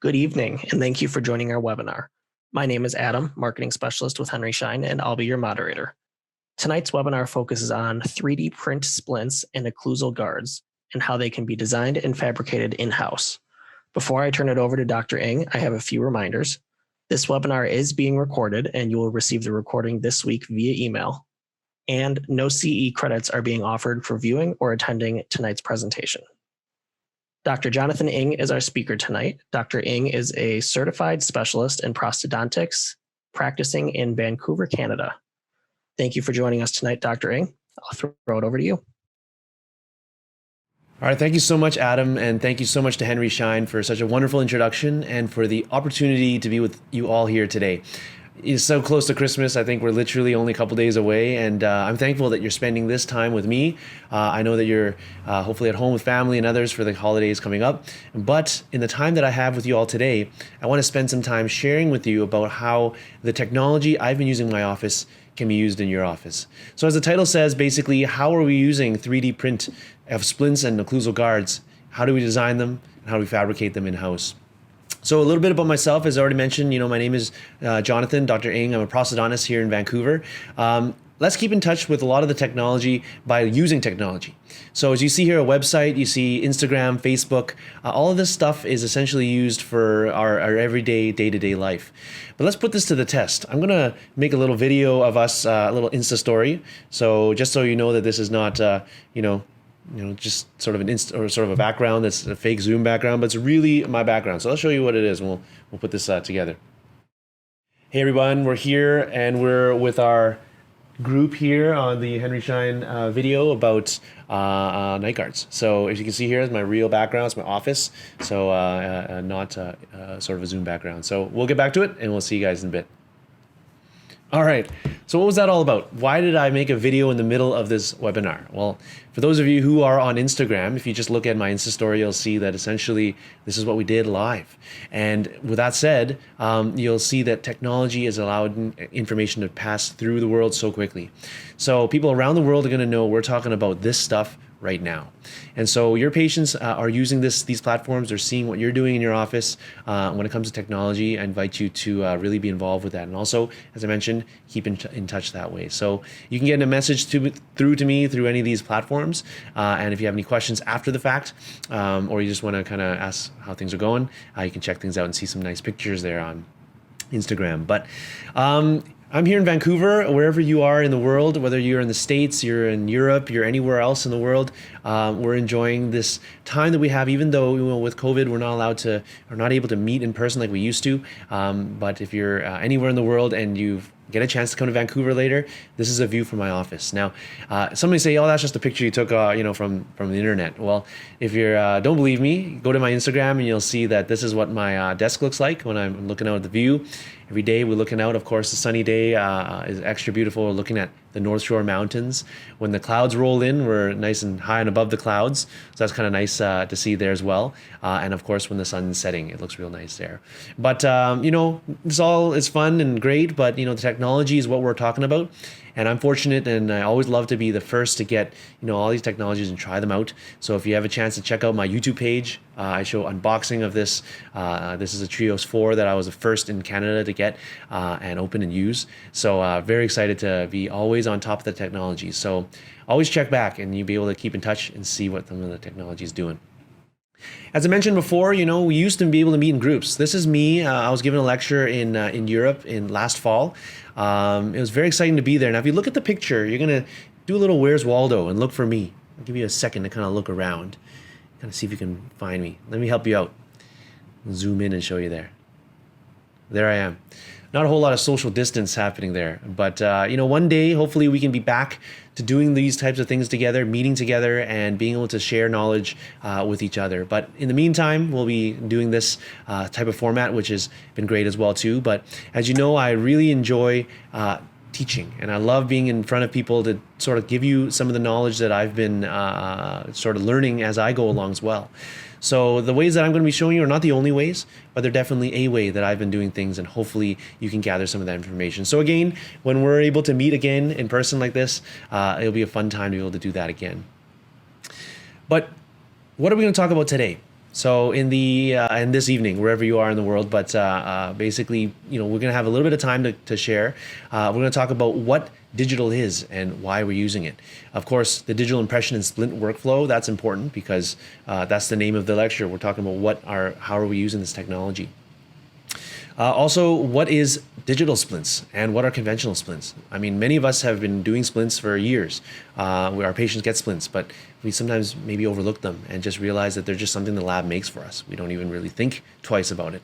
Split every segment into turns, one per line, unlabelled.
Good evening, and thank you for joining our webinar. My name is Adam, Marketing Specialist with Schein, and I'll be your moderator. Tonight's webinar focuses on 3D print splints and occlusal guards and how they can be designed and fabricated in-house. Before I turn it over to Dr. Ng, I have a few reminders. This webinar is being recorded, and you will receive the recording this week via email. And no CE credits are being offered for viewing or attending tonight's presentation. Dr. Jonathan Ng is our speaker tonight. Dr. Ng is a certified specialist in prosthodontics, practicing in Vancouver, Canada. Thank you for joining us tonight, Dr. Ng. I'll throw it over to you.
All right, thank you so much, Adam, and thank you so much to Schein for such a wonderful introduction and for the opportunity to be with you all here today. It's so close to Christmas. I think we're literally only a couple days away, and I'm thankful that you're spending this time with me. I know that you're hopefully at home with family and others for the holidays coming up, but in the time that I have with you all today, I want to spend some time sharing with you about how the technology I've been using in my office can be used in your office. So as the title says, basically, how are we using 3D print of splints and occlusal guards? How do we design them, and how do we fabricate them in-house? So a little bit about myself, as I already mentioned, my name is Jonathan, Dr. Ng. I'm a prosthodontist here in Vancouver. Let's keep in touch with a lot of the technology by using technology. So as you see here, a website, you see Instagram, Facebook, all of this stuff is essentially used for our everyday, day-to-day life. But let's put this to the test. I'm gonna make a little video of us, a little Insta story. So just so you know that this is not, just sort of a background that's a fake Zoom background, but it's really my background. So I'll show you what it is, and we'll put this together. Hey everyone, we're here and we're with our group here on the Schein video about night guards. So as you can see here is my real background, it's my office. So not sort of a Zoom background. So we'll get back to it and we'll see you guys in a bit. All right, so what was that all about? Why did I make a video in the middle of this webinar? Well, for those of you who are on Instagram, if you just look at my Insta story, you'll see that essentially this is what we did live. And with that said, you'll see that technology has allowed information to pass through the world so quickly. So people around the world are gonna know we're talking about this stuff right now. And so your patients are using these platforms, they're seeing what you're doing in your office. When it comes to technology, I invite you to really be involved with that. And also, as I mentioned, keep in touch that way. So you can get a message through to me through any of these platforms. And if you have any questions after the fact, or you just wanna kinda ask how things are going, you can check things out and see some nice pictures there on Instagram. But I'm here in Vancouver, wherever you are in the world, whether you're in the States, you're in Europe, you're anywhere else in the world, we're enjoying this time that we have, even though with COVID, we're not able to meet in person like we used to. But if you're anywhere in the world and you get a chance to come to Vancouver later, this is a view from my office. Now, somebody say, oh, that's just a picture you took from the internet. Well, if you don't believe me, go to my Instagram and you'll see that this is what my desk looks like when I'm looking out at the view. Every day we're looking out, of course, the sunny day is extra beautiful. We're looking at the North Shore Mountains. When the clouds roll in, we're nice and high and above the clouds. So that's kind of nice to see there as well. And of course, when the sun's setting, it looks real nice there. But, this all is fun and great, but, the technology is what we're talking about. And I'm fortunate, and I always love to be the first to get, all these technologies and try them out. So if you have a chance to check out my YouTube page, I show unboxing of this. This is a Trios 4 that I was the first in Canada to get and open and use. So very excited to be always on top of the technology. So always check back and you'll be able to keep in touch and see what some of the technology is doing. As I mentioned before, we used to be able to meet in groups. This is me. I was giving a lecture in Europe in last fall. It was very exciting to be there. Now, if you look at the picture, you're going to do a little Where's Waldo and look for me. I'll give you a second to kind of look around, kind of see if you can find me. Let me help you out. Zoom in and show you there. There I am. Not a whole lot of social distance happening there, but one day, hopefully we can be back to doing these types of things together, meeting together and being able to share knowledge with each other. But in the meantime, we'll be doing this type of format, which has been great as well too. But as you know, I really enjoy teaching, and I love being in front of people to sort of give you some of the knowledge that I've been sort of learning as I go along as well. So the ways that I'm going to be showing you are not the only ways, but they're definitely a way that I've been doing things, and hopefully you can gather some of that information. So again, when we're able to meet again in person like this, it'll be a fun time to be able to do that again. But what are we going to talk about today? So in this evening, wherever you are in the world, but basically, we're going to have a little bit of time to share. We're going to talk about what digital is and why we're using it. Of course, the digital impression and splint workflow, that's important because that's the name of the lecture. We're talking about how are we using this technology. Also, what is digital splints and what are conventional splints? I mean, many of us have been doing splints for years, where our patients get splints, but we sometimes maybe overlook them and just realize that they're just something the lab makes for us. We don't even really think twice about it.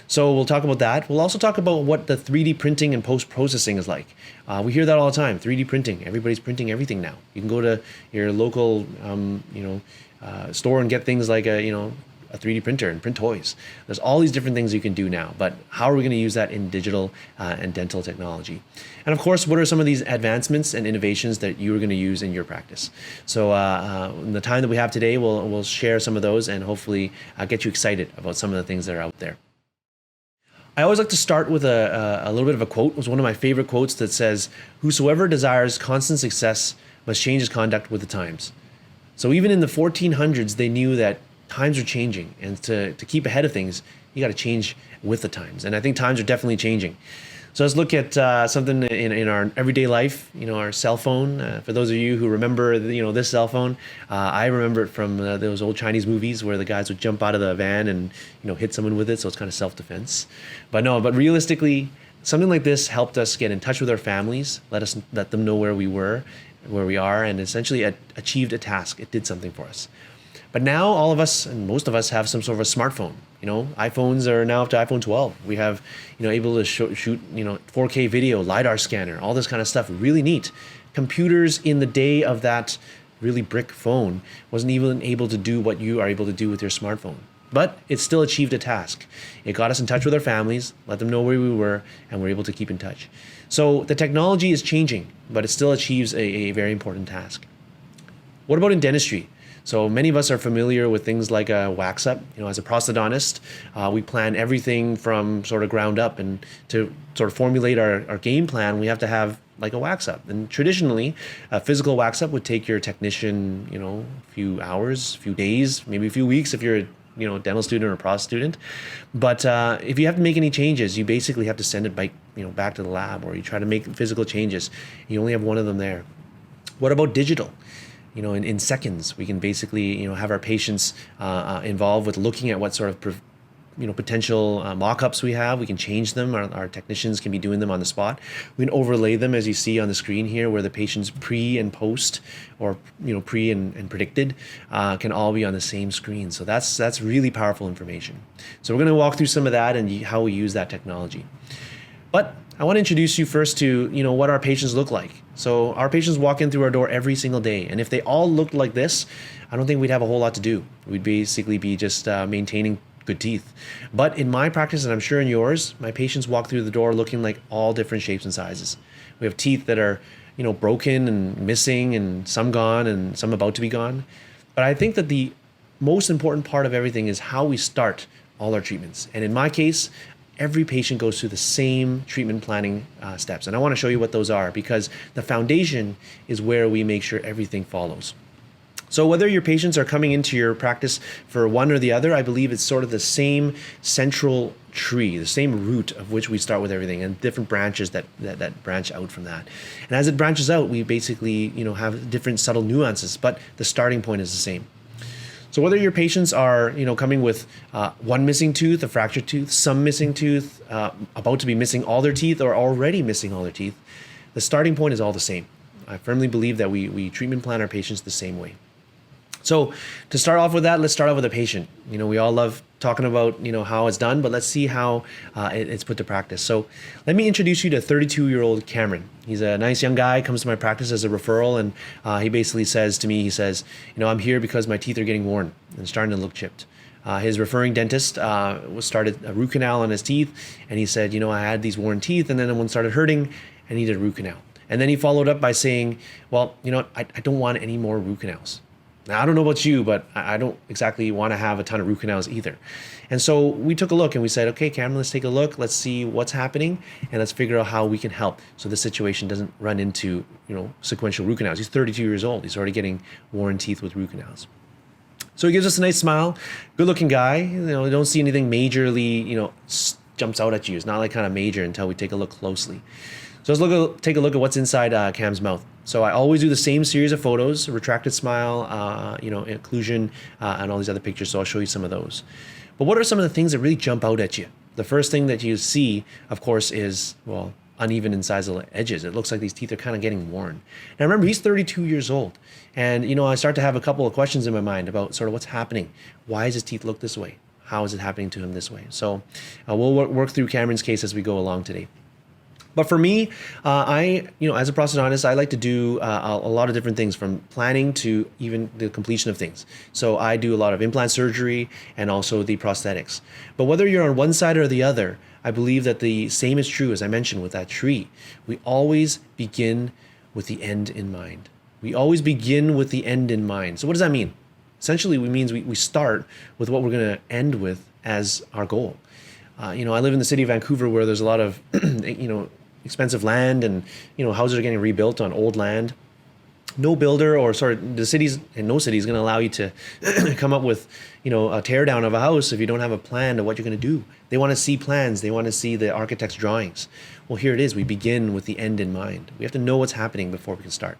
So we'll talk about that. We'll also talk about what the 3D printing and post-processing is like. We hear that all the time, 3D printing. Everybody's printing everything now. You can go to your local store and get things like a 3D printer and print toys. There's all these different things you can do now, but how are we going to use that in digital and dental technology? And of course, what are some of these advancements and innovations that you are going to use in your practice? So in the time that we have today, we'll share some of those and hopefully get you excited about some of the things that are out there. I always like to start with a little bit of a quote. It was one of my favorite quotes that says, "Whosoever desires constant success must change his conduct with the times." So even in the 1400s, they knew that times are changing, and to keep ahead of things, you got to change with the times. And I think times are definitely changing. So let's look at something in our everyday life. Our cell phone. For those of you who remember, this cell phone, I remember it from those old Chinese movies where the guys would jump out of the van and hit someone with it. So it's kind of self-defense. But realistically, something like this helped us get in touch with our families, let them know where we were, where we are, and essentially achieved a task. It did something for us. But now all of us, and most of us, have some sort of a smartphone. iPhones are now up to iPhone 12. We have, able to shoot, 4K video, LiDAR scanner, all this kind of stuff. Really neat. Computers in the day of that really brick phone wasn't even able to do what you are able to do with your smartphone. But it still achieved a task. It got us in touch with our families, let them know where we were, and we're able to keep in touch. So the technology is changing, but it still achieves a very important task. What about in dentistry? So many of us are familiar with things like a wax up. As a prosthodontist, we plan everything from sort of ground up, and to sort of formulate our game plan, we have to have like a wax up. And traditionally, a physical wax up would take your technician, a few hours, a few days, maybe a few weeks if you're a dental student or a prost student. But if you have to make any changes, you basically have to send it back to the lab, or you try to make physical changes. You only have one of them there. What about digital? In seconds, we can basically, have our patients involved with looking at what sort of, potential mock-ups we have. We can change them. Our technicians can be doing them on the spot. We can overlay them, as you see on the screen here, where the patient's pre and post, or pre and predicted, can all be on the same screen. So that's really powerful information. So we're going to walk through some of that and how we use that technology. But I want to introduce you first to what our patients look like. So our patients walk in through our door every single day, and if they all looked like this, I don't think we'd have a whole lot to do. We'd basically be just maintaining good teeth. But in my practice, and I'm sure in yours, my patients walk through the door looking like all different shapes and sizes. We have teeth that are broken and missing, and some gone and some about to be gone. But I think that the most important part of everything is how we start all our treatments. And in my case, every patient goes through the same treatment planning steps. And I want to show you what those are, because the foundation is where we make sure everything follows. So whether your patients are coming into your practice for one or the other, I believe it's sort of the same central tree, the same root of which we start with everything, and different branches that branch out from that. And as it branches out, we basically have different subtle nuances, but the starting point is the same. So whether your patients are, coming with one missing tooth, a fractured tooth, some missing tooth, about to be missing all their teeth, or already missing all their teeth, the starting point is all the same. I firmly believe that we treatment plan our patients the same way. So to start off with that, let's start off with a patient. We all love talking about, how it's done, but let's see how it's put to practice. So let me introduce you to 32-year-old Cameron. He's a nice young guy, comes to my practice as a referral, and he basically says to me, I'm here because my teeth are getting worn and starting to look chipped. His referring dentist started a root canal on his teeth, and he said, I had these worn teeth, and then one started hurting and needed a root canal. And then he followed up by saying, well, I don't want any more root canals. Now, I don't know about you, but I don't exactly want to have a ton of root canals either. And so we took a look and we said, okay, Cameron, let's take a look. Let's see what's happening, and let's figure out how we can help so the situation doesn't run into, sequential root canals. He's 32 years old. He's already getting worn teeth with root canals. So he gives us a nice smile, good looking guy. You don't see anything majorly, jumps out at you. It's not like kind of major until we take a look closely. So let's take a look at what's inside Cam's mouth. So I always do the same series of photos, retracted smile, occlusion, and all these other pictures. So I'll show you some of those. But what are some of the things that really jump out at you? The first thing that you see, of course, is, well, uneven incisal edges. It looks like these teeth are kind of getting worn. Now remember, he's 32 years old. And, I start to have a couple of questions in my mind about sort of what's happening. Why does his teeth look this way? How is it happening to him this way? So we'll work through Cameron's case as we go along today. But for me, as a prosthodontist, I like to do a lot of different things, from planning to even the completion of things. So I do a lot of implant surgery and also the prosthetics. But whether you're on one side or the other, I believe that the same is true, as I mentioned with that tree. We always begin with the end in mind. We always begin with the end in mind. So what does that mean? Essentially, it means we start with what we're going to end with as our goal. I live in the city of Vancouver, where there's a lot of, expensive land, and houses are getting rebuilt on old land. No builder, or the cities, and no city is going to allow you to come up with a tear down of a house if you don't have a plan of what you're going to do. They want to see plans. They want to see the architect's drawings. Well, here it is. We begin with the end in mind. We have to know what's happening before we can start.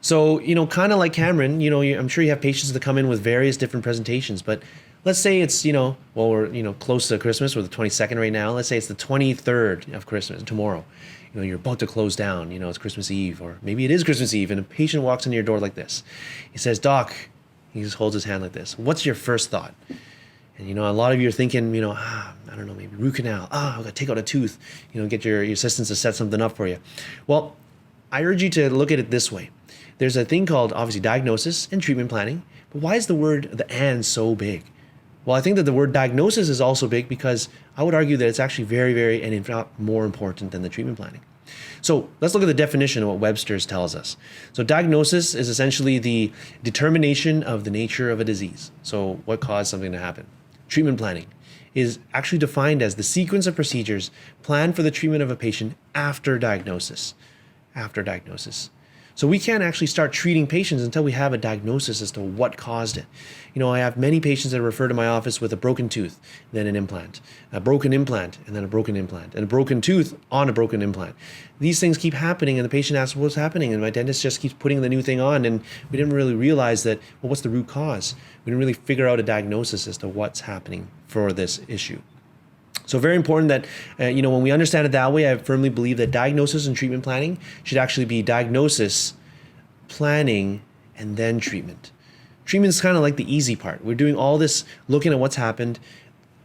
So kind of like Cameron, I'm sure you have patients that come in with various different presentations, but let's say it's, we're close to Christmas. We're the 22nd right now. Let's say it's the 23rd of Christmas, tomorrow. You're about to close down. It's Christmas Eve, or maybe it is Christmas Eve, and a patient walks into your door like this. He says, "Doc," he just holds his hand like this. "What's your first thought?" And a lot of you are thinking, I don't know, maybe root canal. I've got to take out a tooth. Get your assistants to set something up for you. Well, I urge you to look at it this way. There's a thing called, obviously, diagnosis and treatment planning. But why is the word, the "and," so big? Well, I think that the word diagnosis is also big, because I would argue that it's actually very, very, and in fact, more important than the treatment planning. So let's look at the definition of what Webster's tells us. So diagnosis is essentially the determination of the nature of a disease. So what caused something to happen? Treatment planning is actually defined as the sequence of procedures planned for the treatment of a patient after diagnosis. After diagnosis. So we can't actually start treating patients until we have a diagnosis as to what caused it. I have many patients that refer to my office with a broken tooth, then an implant, a broken implant, and then a broken implant, and a broken tooth on a broken implant. These things keep happening, and the patient asks, "What's happening?" And my dentist just keeps putting the new thing on, and we didn't really realize that, well, what's the root cause? We didn't really figure out a diagnosis as to what's happening for this issue. So very important that, when we understand it that way, I firmly believe that diagnosis and treatment planning should actually be diagnosis, planning, and then treatment. Treatment is kind of like the easy part. We're doing all this, looking at what's happened,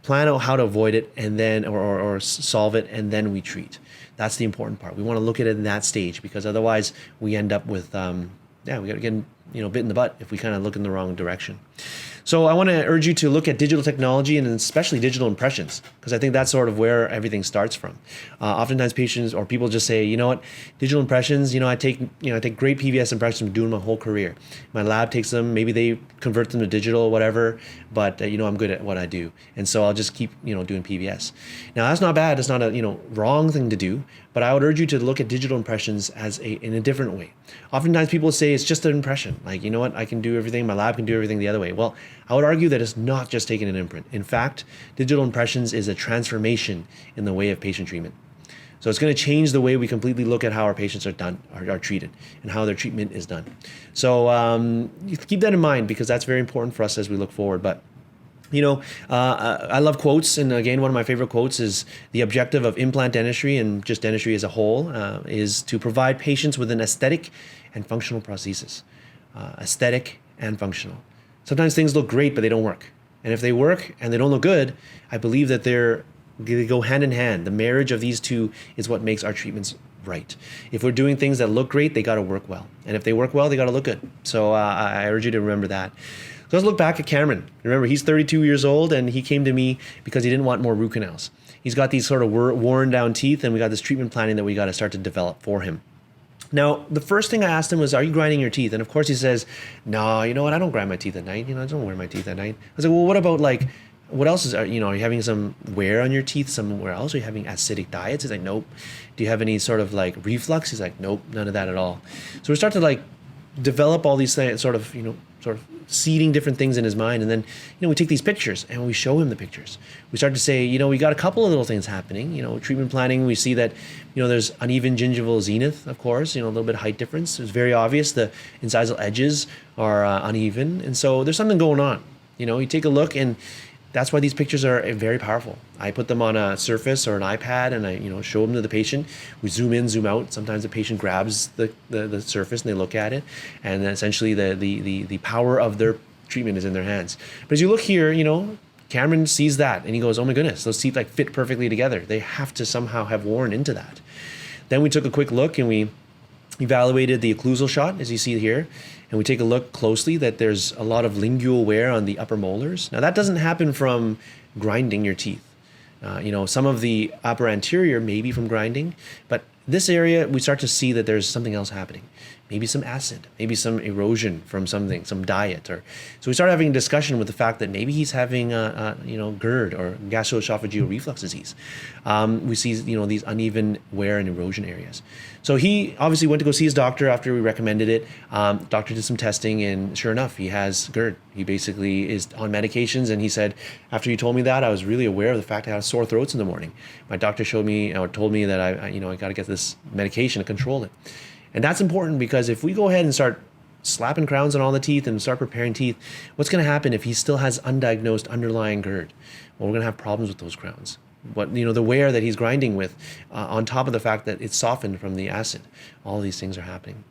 plan out how to avoid it, and then, or solve it, and then we treat. That's the important part. We want to look at it in that stage, because otherwise we end up with, we got to get, bit in the butt if we kind of look in the wrong direction. So I want to urge you to look at digital technology, and especially digital impressions, because I think that's sort of where everything starts from. Oftentimes patients or people just say, digital impressions, I take great PVS impressions, I'm doing my whole career. My lab takes them, maybe they convert them to digital, whatever, but I'm good at what I do. And so I'll just keep, doing PVS. Now that's not bad. It's not a, wrong thing to do, but I would urge you to look at digital impressions in a different way. Oftentimes people say it's just an impression. Like, I can do everything, my lab can do everything the other way. Well, I would argue that it's not just taking an imprint. In fact, digital impressions is a transformation in the way of patient treatment. So it's going to change the way we completely look at how our patients are treated, and how their treatment is done. So you keep that in mind, because that's very important for us as we look forward. But I love quotes, and again, one of my favorite quotes is, "The objective of implant dentistry, and just dentistry as a whole, is to provide patients with an aesthetic and functional prosthesis." Aesthetic and functional. Sometimes things look great, but they don't work. And if they work and they don't look good, I believe that they go hand in hand. The marriage of these two is what makes our treatments right. If we're doing things that look great, they got to work well. And if they work well, they got to look good. So I urge you to remember that. So let's look back at Cameron. Remember, he's 32 years old, and he came to me because he didn't want more root canals. He's got these sort of worn down teeth, and we got this treatment planning that we got to start to develop for him. Now, the first thing I asked him was, "Are you grinding your teeth?" And of course he says, "No, you know what? I don't grind my teeth at night. I don't wear my teeth at night." I was like, "Well, what about what else are you having some wear on your teeth somewhere else? Are you having acidic diets?" He's like, "Nope." "Do you have any sort of reflux?" He's like, "Nope, none of that at all." So we start to develop all these things, sort of seeding different things in his mind. And then, we take these pictures and we show him the pictures. We start to say, we got a couple of little things happening. Treatment planning, we see that, there's uneven gingival zenith, of course, a little bit of height difference. It's very obvious. The incisal edges are uneven. And so there's something going on. You take a look, and that's why these pictures are very powerful. I put them on a surface or an iPad, and I show them to the patient. We zoom in, zoom out. Sometimes the patient grabs the surface and they look at it, and then essentially the power of their treatment is in their hands. But as you look here, Cameron sees that and he goes, "Oh my goodness, those teeth fit perfectly together. They have to somehow have worn into that." Then we took a quick look and we evaluated the occlusal shot, as you see here, and we take a look closely that there's a lot of lingual wear on the upper molars. Now that doesn't happen from grinding your teeth. Some of the upper anterior may be from grinding, but this area we start to see that there's something else happening. Maybe some acid, maybe some erosion from something, some diet, so we start having a discussion with the fact that maybe he's having GERD or gastroesophageal reflux disease. We see these uneven wear and erosion areas. So he obviously went to go see his doctor after we recommended it. Doctor did some testing, and sure enough, he has GERD. He basically is on medications, and he said, after you told me that, I was really aware of the fact I had sore throats in the morning. My doctor told me that I got to get this medication to control it. And that's important, because if we go ahead and start slapping crowns on all the teeth and start preparing teeth, what's going to happen if he still has undiagnosed underlying GERD? Well, we're going to have problems with those crowns. But the wear that he's grinding with, on top of the fact that it's softened from the acid, all of these things are happening.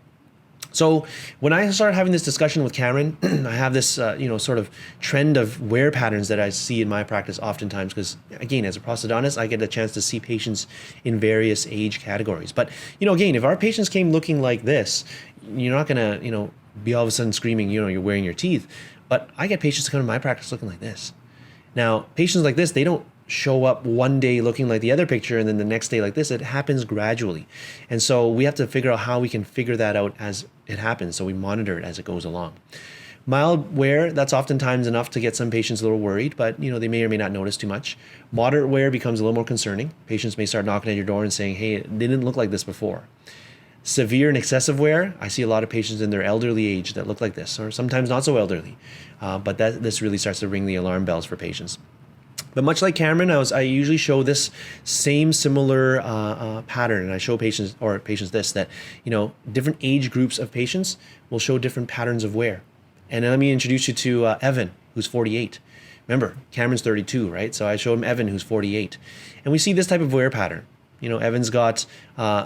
So when I started having this discussion with Cameron, I have this sort of trend of wear patterns that I see in my practice oftentimes, because again, as a prosthodontist, I get a chance to see patients in various age categories. But again, if our patients came looking like this, you're not going to be all of a sudden screaming, you're wearing your teeth. But I get patients come to my practice looking like this. Now, patients like this, they don't show up one day looking like the other picture and then the next day like this. It happens gradually. And so we have to figure out how we can figure that out as it happens, so we monitor it as it goes along. Mild wear, that's oftentimes enough to get some patients a little worried, but they may or may not notice too much. Moderate wear becomes a little more concerning. Patients may start knocking at your door and saying, "Hey, it didn't look like this before." Severe and excessive wear, I see a lot of patients in their elderly age that look like this, or sometimes not so elderly. But this really starts to ring the alarm bells for patients. But much like Cameron, I usually show this similar pattern, and I show patients this, that different age groups of patients will show different patterns of wear. And let me introduce you to Evan, who's 48. Remember, Cameron's 32, right? So I show him Evan, who's 48, and we see this type of wear pattern. Evan's got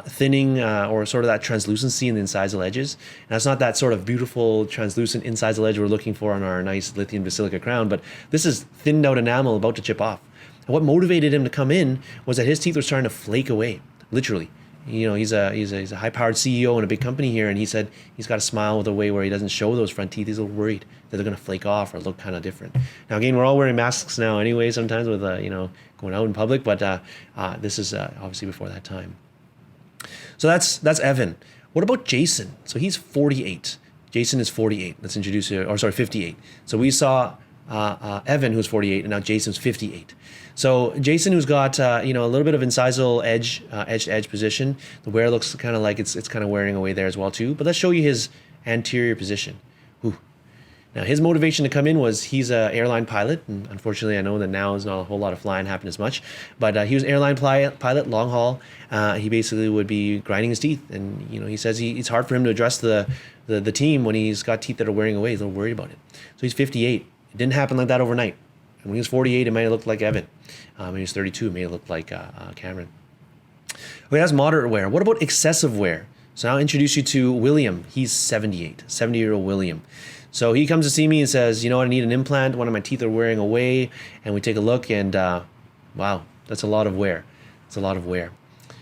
thinning or sort of that translucency in the incisal edges. And that's not that sort of beautiful translucent incisal edge we're looking for on our nice lithium basilica crown, but this is thinned out enamel about to chip off. And what motivated him to come in was that his teeth were starting to flake away, literally. He's a high-powered CEO in a big company here, and he said he's got a smile with a way where he doesn't show those front teeth. He's a little worried that they're going to flake off or look kind of different. Now, again, we're all wearing masks now anyway, sometimes with, going out in public, but this is obviously before that time. So that's Evan. What about Jason? So he's 48. Jason is 48. Let's introduce you, 58. So we saw Evan, who's 48, and now Jason's 58. So Jason, who's got a little bit of incisal edge to edge position, the wear looks kind of like it's kind of wearing away there as well too. But let's show you his anterior position. Ooh. Now his motivation to come in was he's an airline pilot, and unfortunately I know that now is not a whole lot of flying happening as much. But he was an airline pilot, long haul. He basically would be grinding his teeth, and he says it's hard for him to address the team when he's got teeth that are wearing away. He's a little worried about it. So he's 58. It didn't happen like that overnight. And when he was 48, it might have looked like Evan. When he was 32, it may have looked like Cameron. Okay, that's moderate wear. What about excessive wear? So I'll introduce you to William. He's 78, 70-year-old William. So he comes to see me and says, I need an implant. One of my teeth are wearing away. And we take a look, and wow, that's a lot of wear. It's a lot of wear.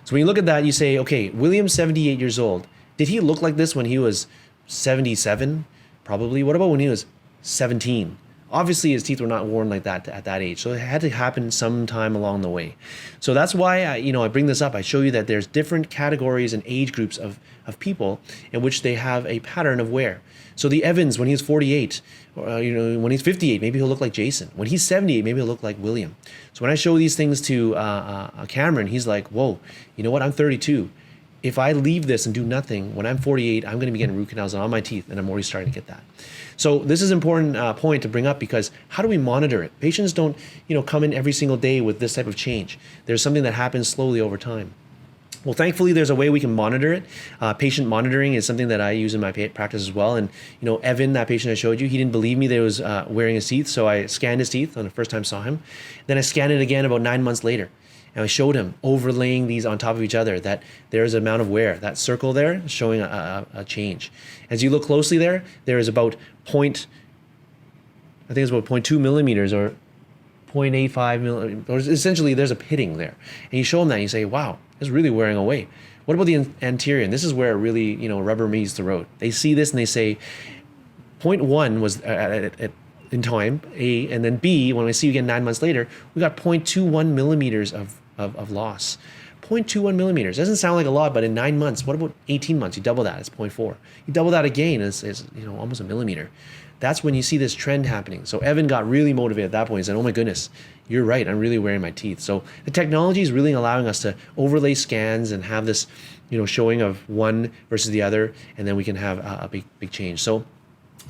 So when you look at that, you say, okay, William's 78 years old. Did he look like this when he was 77? Probably. What about when he was 17? Obviously, his teeth were not worn like that at that age. So it had to happen sometime along the way. So that's why I bring this up. I show you that there's different categories and age groups of people in which they have a pattern of wear. So the Evans, when he's 48, when he's 58, maybe he'll look like Jason. When he's 78, maybe he'll look like William. So when I show these things to Cameron, he's like, whoa, you know what? I'm 32. if I leave this and do nothing, when I'm 48, I'm going to be getting root canals on my teeth, and I'm already starting to get that. So this is an important point to bring up, because how do we monitor it? Patients don't, come in every single day with this type of change. There's something that happens slowly over time. Well, thankfully, there's a way we can monitor it. Patient monitoring is something that I use in my practice as well. And, Evan, that patient I showed you, he didn't believe me that he was wearing his teeth. So I scanned his teeth on the first time I saw him. Then I scanned it again about 9 months later. And I showed him, overlaying these on top of each other, that there's an amount of wear. That circle there is showing a change. As you look closely there is about I think it's about 0.2 millimeters or 0.85 millimeters. Or essentially, there's a pitting there. And you show them that, and you say, wow, it's really wearing away. What about the anterior? And this is where it really, rubber meets the road. They see this and they say, 0.1 was in time, A, and then B, when I see you again 9 months later, we got 0.21 millimeters of loss. 0.21 millimeters. Doesn't sound like a lot, but in 9 months, what about 18 months? You double that, it's 0.4. You double that again, it's almost a millimeter. That's when you see this trend happening. So Evan got really motivated at that point. He said, oh my goodness, you're right, I'm really wearing my teeth. So the technology is really allowing us to overlay scans and have this, showing of one versus the other, and then we can have a big change. So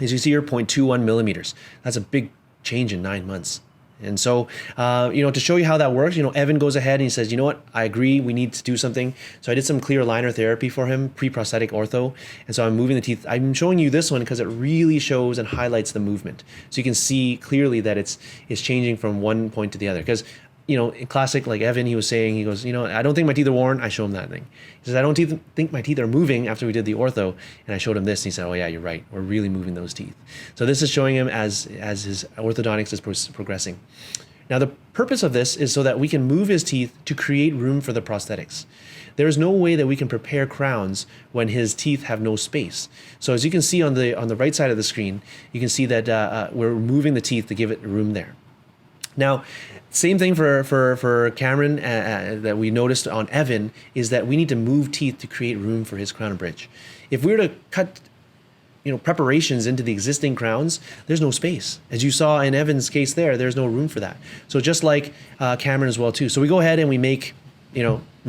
as you see here, 0.21 millimeters. That's a big change in 9 months. And so, to show you how that works, Evan goes ahead and he says, you know what, I agree, we need to do something. So I did some clear aligner therapy for him, pre-prosthetic ortho. And so I'm moving the teeth. I'm showing you this one because it really shows and highlights the movement. So you can see clearly that it's changing from one point to the other. Because, in classic, like Evan, he was saying, he goes, I don't think my teeth are worn. I show him that thing. He says, I don't think my teeth are moving after we did the ortho. And I showed him this, and he said, oh yeah, you're right. We're really moving those teeth. So this is showing him as his orthodontics is progressing. Now, the purpose of this is so that we can move his teeth to create room for the prosthetics. There is no way that we can prepare crowns when his teeth have no space. So as you can see on the right side of the screen, you can see that we're moving the teeth to give it room there. Now, same thing for Cameron that we noticed on Evan is that we need to move teeth to create room for his crown and bridge. If we were to cut preparations into the existing crowns, there's no space. As you saw in Evan's case there's no room for that. So just like Cameron as well too. So we go ahead and we make,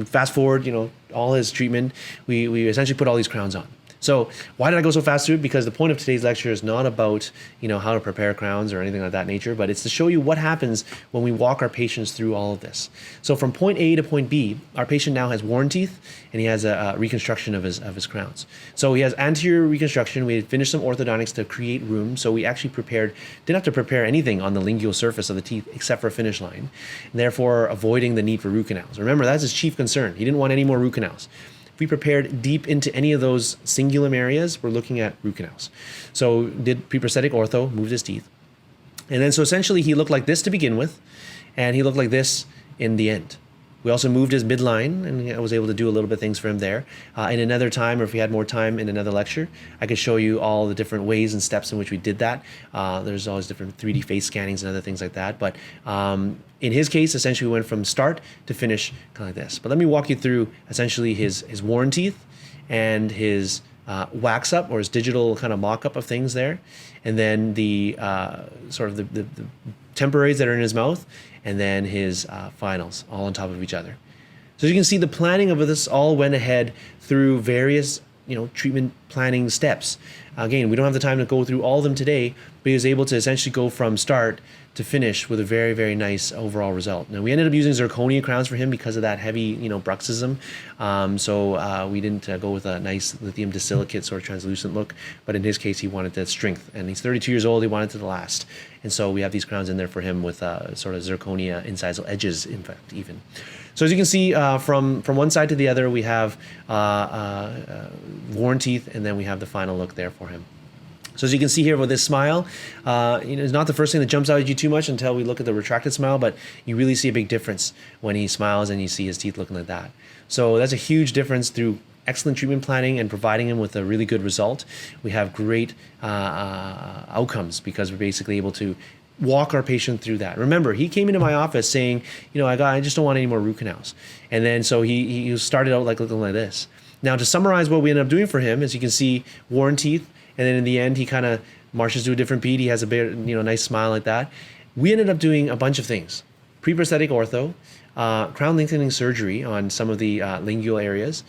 fast forward, all his treatment, we essentially put all these crowns on. So why did I go so fast through it? Because the point of today's lecture is not about, how to prepare crowns or anything like that nature, but it's to show you what happens when we walk our patients through all of this. So from point A to point B, our patient now has worn teeth and he has a reconstruction of his crowns. So he has anterior reconstruction. We had finished some orthodontics to create room. So we actually didn't have to prepare anything on the lingual surface of the teeth except for a finish line, and therefore avoiding the need for root canals. Remember, that's his chief concern. He didn't want any more root canals. If we prepared deep into any of those cingulum areas, we're looking at root canals. So did pre-prosthetic ortho, moved his teeth. And then so essentially he looked like this to begin with, and he looked like this in the end. We also moved his midline, and I was able to do a little bit of things for him there. In another time, or if we had more time in another lecture, I could show you all the different ways and steps in which we did that. There's always different 3D face scannings and other things like that. But in his case, essentially we went from start to finish kind of like this. But let me walk you through essentially his worn teeth and his wax up, or his digital kind of mock-up of things there. And then the sort of the temporaries that are in his mouth, and then his finals all on top of each other. So as you can see, the planning of this all went ahead through various treatment planning steps. Again, we don't have the time to go through all of them today, but he was able to essentially go from start to finish with a very, very nice overall result. Now, we ended up using zirconia crowns for him because of that heavy, bruxism. So we didn't go with a nice lithium disilicate sort of translucent look, but in his case, he wanted that strength. And he's 32 years old, he wanted it to last. And so we have these crowns in there for him with sort of zirconia incisal edges, in fact, even. So as you can see, from one side to the other, we have worn teeth, and then we have the final look there for him. So as you can see here with this smile, it's not the first thing that jumps out at you too much until we look at the retracted smile, but you really see a big difference when he smiles and you see his teeth looking like that. So that's a huge difference through excellent treatment planning and providing him with a really good result. We have great outcomes because we're basically able to walk our patient through that. Remember, he came into my office saying, I just don't want any more root canals. And then so he started out like looking like this. Now, to summarize what we ended up doing for him, as you can see, worn teeth, and then in the end, he kind of marches to a different beat. He has a bit, nice smile like that. We ended up doing a bunch of things. Pre-prosthetic ortho, crown lengthening surgery on some of the lingual areas,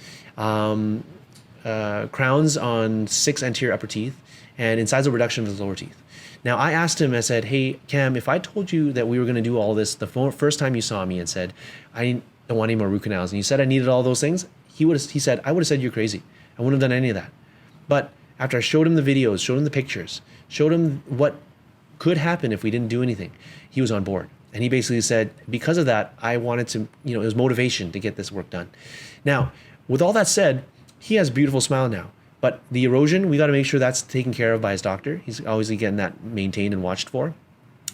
crowns on 6 anterior upper teeth, and incisal reduction of his lower teeth. Now, I asked him, I said, hey, Cam, if I told you that we were going to do all this the first time you saw me and said, I don't want any more root canals, and you said I needed all those things, he said, I would have said you're crazy. I wouldn't have done any of that. But after I showed him the videos, showed him the pictures, showed him what could happen if we didn't do anything, he was on board. And he basically said, because of that, I wanted to, it was motivation to get this work done. Now, with all that said, he has a beautiful smile now. But the erosion, we got to make sure that's taken care of by his doctor. He's always getting that maintained and watched for.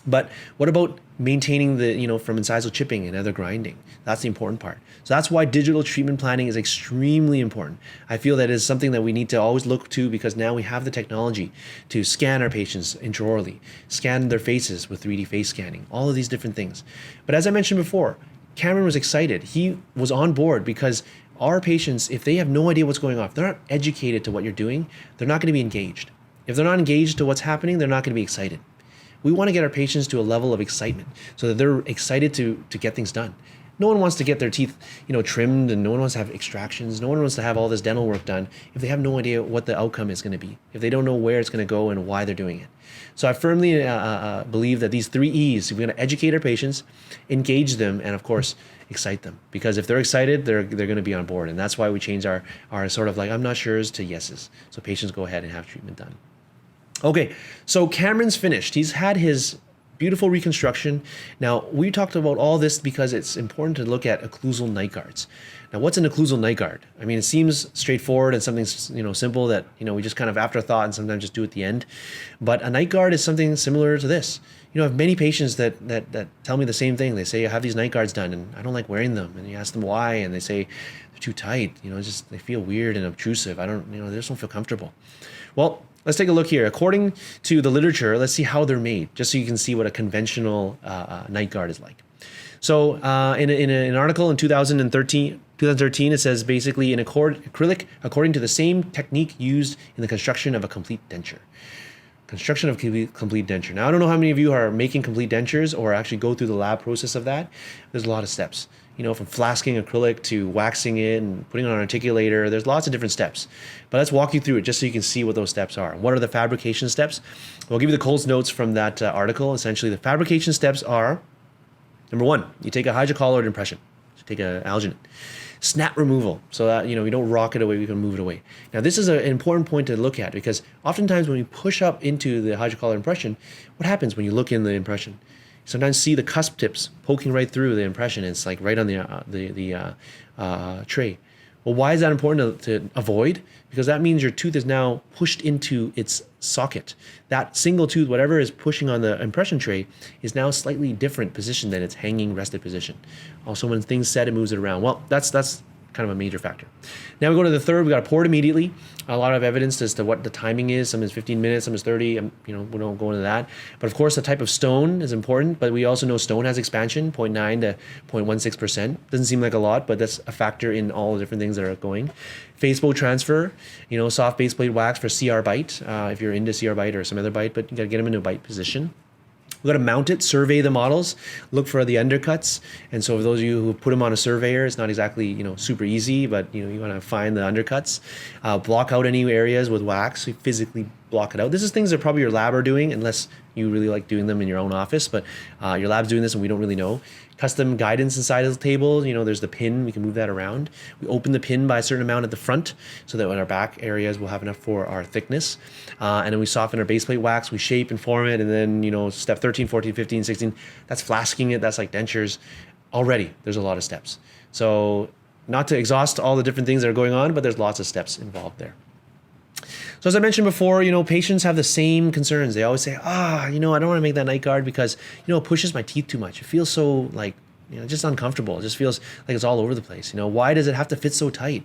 But what about maintaining the, from incisal chipping and other grinding? That's the important part. So that's why digital treatment planning is extremely important. I feel that is something that we need to always look to, because now we have the technology to scan our patients intraorally, scan their faces with 3D face scanning, all of these different things. But as I mentioned before, Cameron was excited. He was on board because our patients, if they have no idea what's going on, if they're not educated to what you're doing, they're not going to be engaged. If they're not engaged to what's happening, they're not going to be excited. We want to get our patients to a level of excitement so that they're excited to get things done. No one wants to get their teeth, trimmed, and no one wants to have extractions. No one wants to have all this dental work done if they have no idea what the outcome is going to be, if they don't know where it's going to go and why they're doing it. So I firmly believe that these 3 E's, we're going to educate our patients, engage them, and of course, excite them. Because if they're excited, they're going to be on board. And that's why we change our sort of like, I'm not sure's to yeses. So patients go ahead and have treatment done. Okay, so Cameron's finished. He's had his beautiful reconstruction. Now, we talked about all this because it's important to look at occlusal night guards. Now, what's an occlusal night guard? I mean, it seems straightforward and something simple that we just kind of afterthought and sometimes just do at the end. But a night guard is something similar to this. I have many patients that tell me the same thing. They say, I have these night guards done and I don't like wearing them. And you ask them why, and they say they're too tight. Just they feel weird and obtrusive. They just don't feel comfortable. Well, let's take a look here. According to the literature, let's see how they're made, just so you can see what a conventional night guard is like. So in an article in 2013, it says basically in acrylic, according to the same technique used in the construction of a complete denture. Construction of complete denture. Now, I don't know how many of you are making complete dentures or actually go through the lab process of that. There's a lot of steps. From flasking acrylic to waxing it and putting it on an articulator, there's lots of different steps. But let's walk you through it just so you can see what those steps are. What are the fabrication steps? I'll give you the Coles notes from that article. Essentially, the fabrication steps are, number 1, you take a hydrocolloid impression. So take an alginate. Snap removal, so that you don't rock it away, we can move it away. Now, this is an important point to look at, because oftentimes when we push up into the hydrocolloid impression, what happens when you look in the impression? Sometimes see the cusp tips poking right through the impression. It's like right on the tray. Well, why is that important to avoid? Because that means your tooth is now pushed into its socket. That single tooth, whatever is pushing on the impression tray, is now slightly different position than its hanging rested position. Also, when things set, it moves it around. Well, that's kind of a major factor. Now we go to the third. We got to pour it immediately. A lot of evidence as to what the timing is. Some is 15 minutes, some is 30. We don't go into that. But of course, the type of stone is important. But we also know stone has expansion, 0.9 to 0.16%. Doesn't seem like a lot, but that's a factor in all the different things that are going. Face bow transfer, soft base plate wax for CR bite, if you're into CR bite or some other bite, but you got to get them into a bite position. We've got to mount it, survey the models, look for the undercuts. And so for those of you who put them on a surveyor, it's not exactly, super easy, but you want to find the undercuts. Block out any areas with wax, so physically block it out. This is things that probably your lab are doing, unless you really like doing them in your own office, but your lab's doing this and we don't really know. Custom guidance inside of the table, there's the pin, we can move that around. We open the pin by a certain amount at the front so that in our back areas we'll have enough for our thickness. And then we soften our base plate wax, we shape and form it, and then, step 13, 14, 15, 16, that's flasking it, that's like dentures. Already, there's a lot of steps. So not to exhaust all the different things that are going on, but there's lots of steps involved there. So as I mentioned before, patients have the same concerns. They always say, I don't want to make that night guard because, it pushes my teeth too much. It feels so just uncomfortable. It just feels like it's all over the place. Why does it have to fit so tight?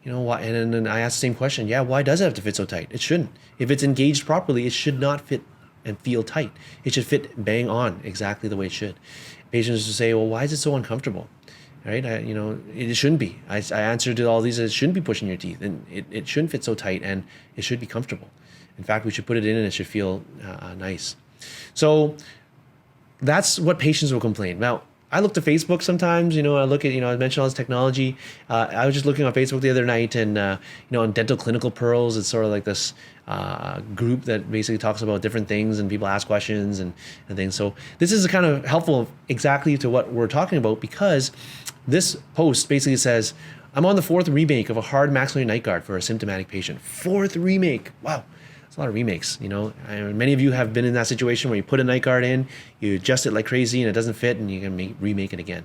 Why? And then I ask the same question. Yeah, why does it have to fit so tight? It shouldn't. If it's engaged properly, it should not fit and feel tight. It should fit bang on exactly the way it should. Patients will say, well, why is it so uncomfortable? Right? It shouldn't be. I answered to all these, it shouldn't be pushing your teeth, and it shouldn't fit so tight, and it should be comfortable. In fact, we should put it in and it should feel nice. So that's what patients will complain. Now, I look to Facebook sometimes, I look at, I mentioned all this technology. I was just looking on Facebook the other night and, on Dental Clinical Pearls, it's sort of like this group that basically talks about different things and people ask questions and things. So this is kind of helpful exactly to what we're talking about, because this post basically says, I'm on the 4th remake of a hard maxillary night guard for a symptomatic patient. 4th remake. Wow. It's a lot of remakes, many of you have been in that situation where you put a night guard in, you adjust it like crazy and it doesn't fit and you can remake it again.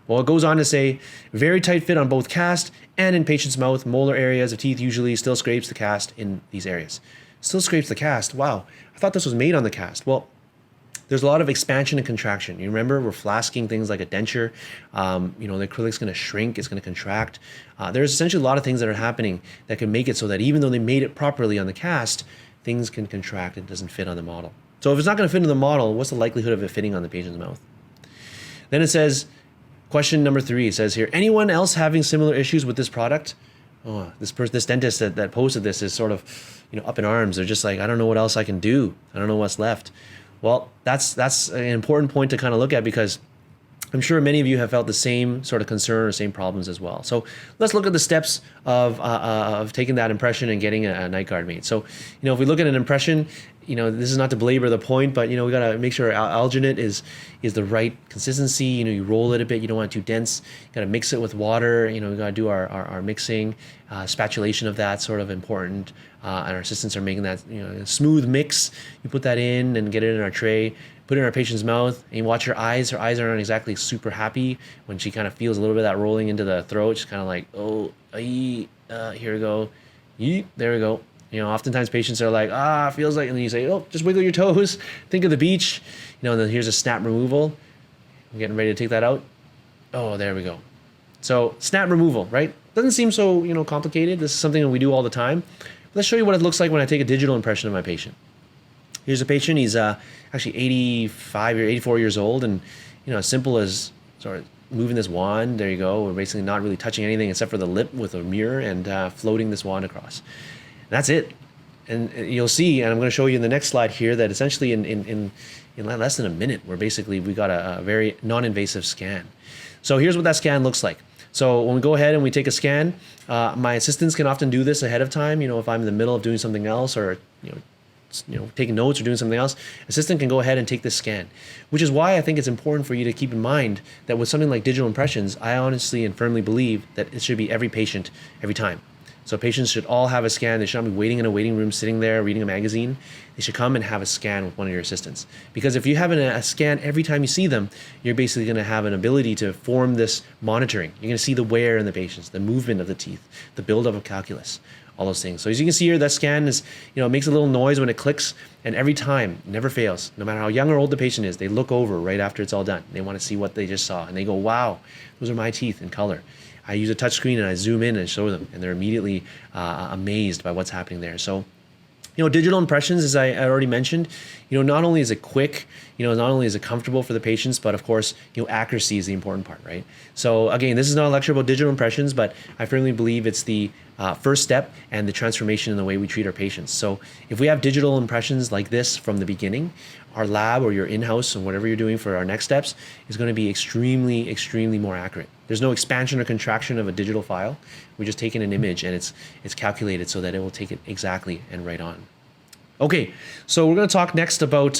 Well, it goes on to say, very tight fit on both cast and in patient's mouth. Molar areas of teeth usually still scrapes the cast in these areas. Still scrapes the cast. Wow. I thought this was made on the cast. Well, there's a lot of expansion and contraction. You remember we're flasking things like a denture. The acrylic's going to shrink. It's going to contract. There's essentially a lot of things that are happening that can make it so that even though they made it properly on the cast, things can contract. It doesn't fit on the model. So if it's not going to fit in the model, what's the likelihood of it fitting on the patient's mouth? Then it says, question number 3, it says here, anyone else having similar issues with this product? Oh, this dentist that posted this is sort of, up in arms. They're just like, I don't know what else I can do. I don't know what's left. Well, that's an important point to kind of look at, because I'm sure many of you have felt the same sort of concern or same problems as well. So let's look at the steps of taking that impression and getting a night guard made. So, if we look at an impression, this is not to belabor the point, but we got to make sure our alginate is the right consistency. You roll it a bit. You don't want it too dense. You got to mix it with water. We got to do our mixing, spatulation of that sort of important. And our assistants are making that smooth mix. You put that in and get it in our tray. Put it in our patient's mouth, and you watch her eyes. Her eyes aren't exactly super happy when she kind of feels a little bit of that rolling into the throat. She's kind of like, oh, here we go. Yeet, there we go. Oftentimes patients are like, feels like, and then you say, oh, just wiggle your toes. Think of the beach. And then here's a snap removal. I'm getting ready to take that out. Oh, there we go. So snap removal, right? Doesn't seem so, complicated. This is something that we do all the time. Let's show you what it looks like when I take a digital impression of my patient. Here's a patient. He's actually 85 or 84 years old, and as simple as sort of moving this wand. There you go. We're basically not really touching anything except for the lip with a mirror and floating this wand across. And that's it. And you'll see, and I'm going to show you in the next slide here, that essentially in less than a minute, we got a very non-invasive scan. So here's what that scan looks like. So when we go ahead and we take a scan, my assistants can often do this ahead of time. If I'm in the middle of doing something else, or taking notes or doing something else, assistant can go ahead and take this scan, which is why I think it's important for you to keep in mind that with something like digital impressions, I honestly and firmly believe that it should be every patient, every time. So patients should all have a scan. They should not be waiting in a waiting room, sitting there reading a magazine. They should come and have a scan with one of your assistants. Because if you have a scan every time you see them, you're basically going to have an ability to form this monitoring. You're going to see the wear in the patients, the movement of the teeth, the buildup of calculus, all those things. So as you can see here, that scan is, it makes a little noise when it clicks, and every time, never fails. No matter how young or old the patient is, they look over right after it's all done. They want to see what they just saw, and they go, wow, those are my teeth in color. I use a touch screen and I zoom in and show them, and they're immediately amazed by what's happening there. So, digital impressions, as I already mentioned, not only is it quick, not only is it comfortable for the patients, but of course, accuracy is the important part, right? So again, this is not a lecture about digital impressions, but I firmly believe it's the first step and the transformation in the way we treat our patients. So if we have digital impressions like this from the beginning, our lab or your in-house and whatever you're doing for our next steps is going to be extremely, extremely more accurate. There's no expansion or contraction of a digital file. We just take in an image and it's calculated so that it will take it exactly and right on. Okay, so we're going to talk next about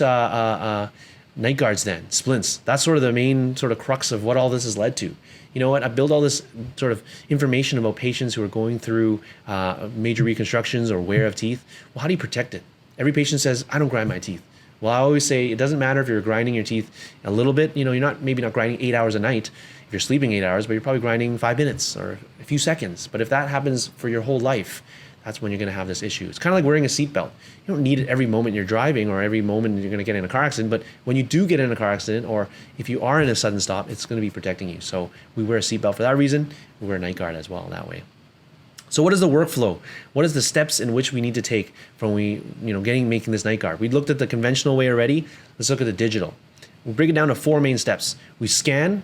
night guards then, splints. That's sort of the main sort of crux of what all this has led to. You know what, I build all this sort of information about patients who are going through major reconstructions or wear of teeth. Well, how do you protect it? Every patient says, I don't grind my teeth. Well, I always say it doesn't matter if you're grinding your teeth a little bit. You're maybe not grinding 8 hours a night if you're sleeping 8 hours, but you're probably grinding 5 minutes or a few seconds. But if that happens for your whole life, that's when you're going to have this issue. It's kind of like wearing a seatbelt. You don't need it every moment you're driving or every moment you're going to get in a car accident, but when you do get in a car accident or if you are in a sudden stop, it's going to be protecting you. So we wear a seatbelt for that reason. We wear a night guard as well that way. So what is the workflow? What is the steps in which we need to take from making this night guard? We looked at the conventional way already. Let's look at the digital. We'll break it down to 4 main steps. We scan,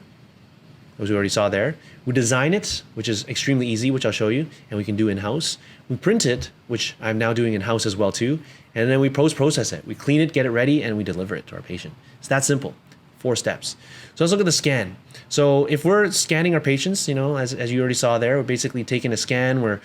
as we already saw there. We design it, which is extremely easy, which I'll show you, and we can do in-house. We print it, which I'm now doing in-house as well too. And then we post-process it. We clean it, get it ready, and we deliver it to our patient. It's that simple. 4 steps. So let's look at the scan. So if we're scanning our patients, as you already saw there, we're basically taking a scan. We're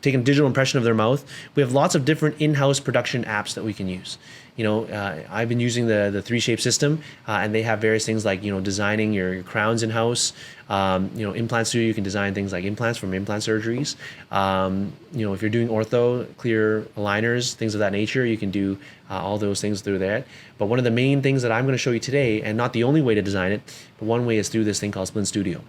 taking a digital impression of their mouth. We have lots of different in-house production apps that we can use. I've been using the 3Shape system, and they have various things like, designing your crowns in-house. Implant Studio, you can design things like implants from implant surgeries. If you're doing ortho, clear aligners, things of that nature, you can do all those things through that. But one of the main things that I'm going to show you today, and not the only way to design it, but one way is through this thing called Splint Studio.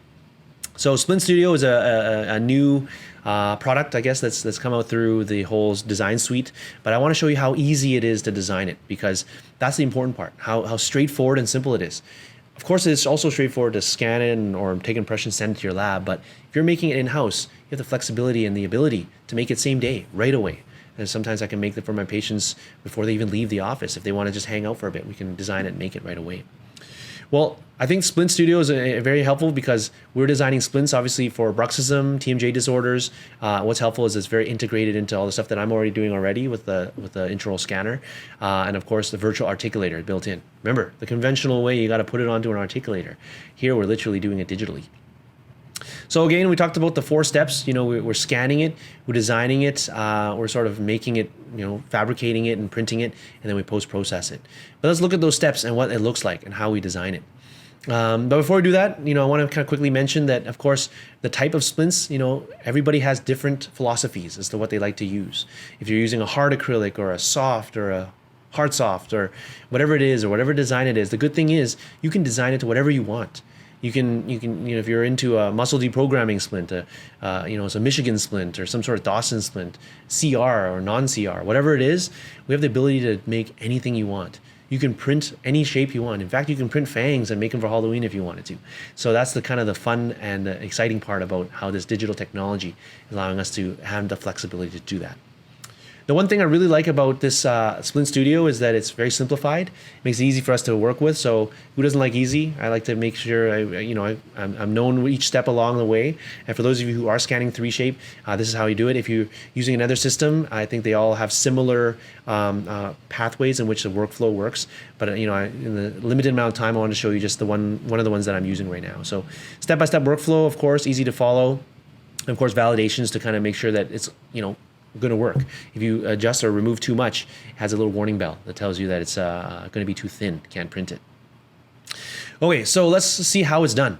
So Splint Studio is a new product, I guess, that's come out through the whole design suite. But I want to show you how easy it is to design it, because that's the important part, how straightforward and simple it is. Of course, it's also straightforward to scan it or take impressions, send it to your lab. But if you're making it in-house, you have the flexibility and the ability to make it same day, right away. And sometimes I can make it for my patients before they even leave the office. If they want to just hang out for a bit, we can design it and make it right away. Well, I think Splint Studio is very helpful because we're designing splints, obviously, for bruxism, TMJ disorders. What's helpful is it's very integrated into all the stuff that I'm already doing with the intraoral scanner. And of course, the virtual articulator built in. Remember, the conventional way, you got to put it onto an articulator. Here, we're literally doing it digitally. So again, we talked about the 4 steps. We're scanning it, we're designing it, we're sort of making it, fabricating it and printing it, and then we post-process it. But let's look at those steps and what it looks like and how we design it. But before we do that, I want to kind of quickly mention that, of course, the type of splints, everybody has different philosophies as to what they like to use. If you're using a hard acrylic or a soft or a hard soft or whatever it is or whatever design it is, the good thing is you can design it to whatever you want. You can, if you're into a muscle deprogramming splint, it's a Michigan splint or some sort of Dawson splint, CR or non-CR, whatever it is, we have the ability to make anything you want. You can print any shape you want. In fact, you can print fangs and make them for Halloween if you wanted to. So that's the kind of the fun and the exciting part about how this digital technology is allowing us to have the flexibility to do that. The one thing I really like about this Splint Studio is that it's very simplified. It makes it easy for us to work with. So who doesn't like easy? I like to make sure I'm known each step along the way. And for those of you who are scanning 3Shape, this is how you do it. If you're using another system, I think they all have similar pathways in which the workflow works. But in the limited amount of time, I want to show you just one of the ones that I'm using right now. So step-by-step workflow, of course, easy to follow. And of course, validations to kind of make sure that it's going to work. If you adjust or remove too much, it has a little warning bell that tells you that it's going to be too thin, can't print it. Okay, so let's see how it's done.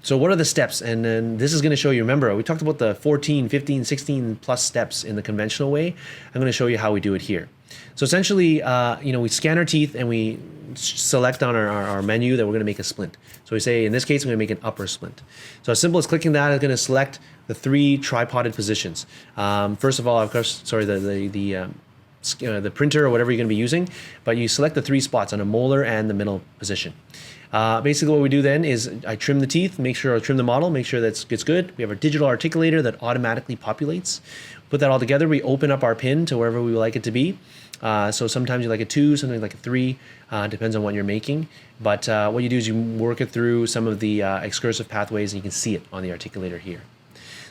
So what are the steps? And then this is going to show you, remember, we talked about the 14, 15, 16 plus steps in the conventional way. I'm going to show you how we do it here. So essentially, we scan our teeth and we select on our menu that we're going to make a splint. So we say, in this case, I'm going to make an upper splint. So as simple as clicking that, I'm going to select the 3 tripoded positions. First of all, of course, sorry, the printer or whatever you're going to be using, but you select the 3 spots on a molar and the middle position. Basically what we do then is I trim the teeth, trim the model, make sure that it's good. We have our digital articulator that automatically populates. Put that all together, we open up our pin to wherever we would like it to be. So sometimes you like a 2, sometimes like a 3, depends on what you're making. But what you do is you work it through some of the excursive pathways and you can see it on the articulator here.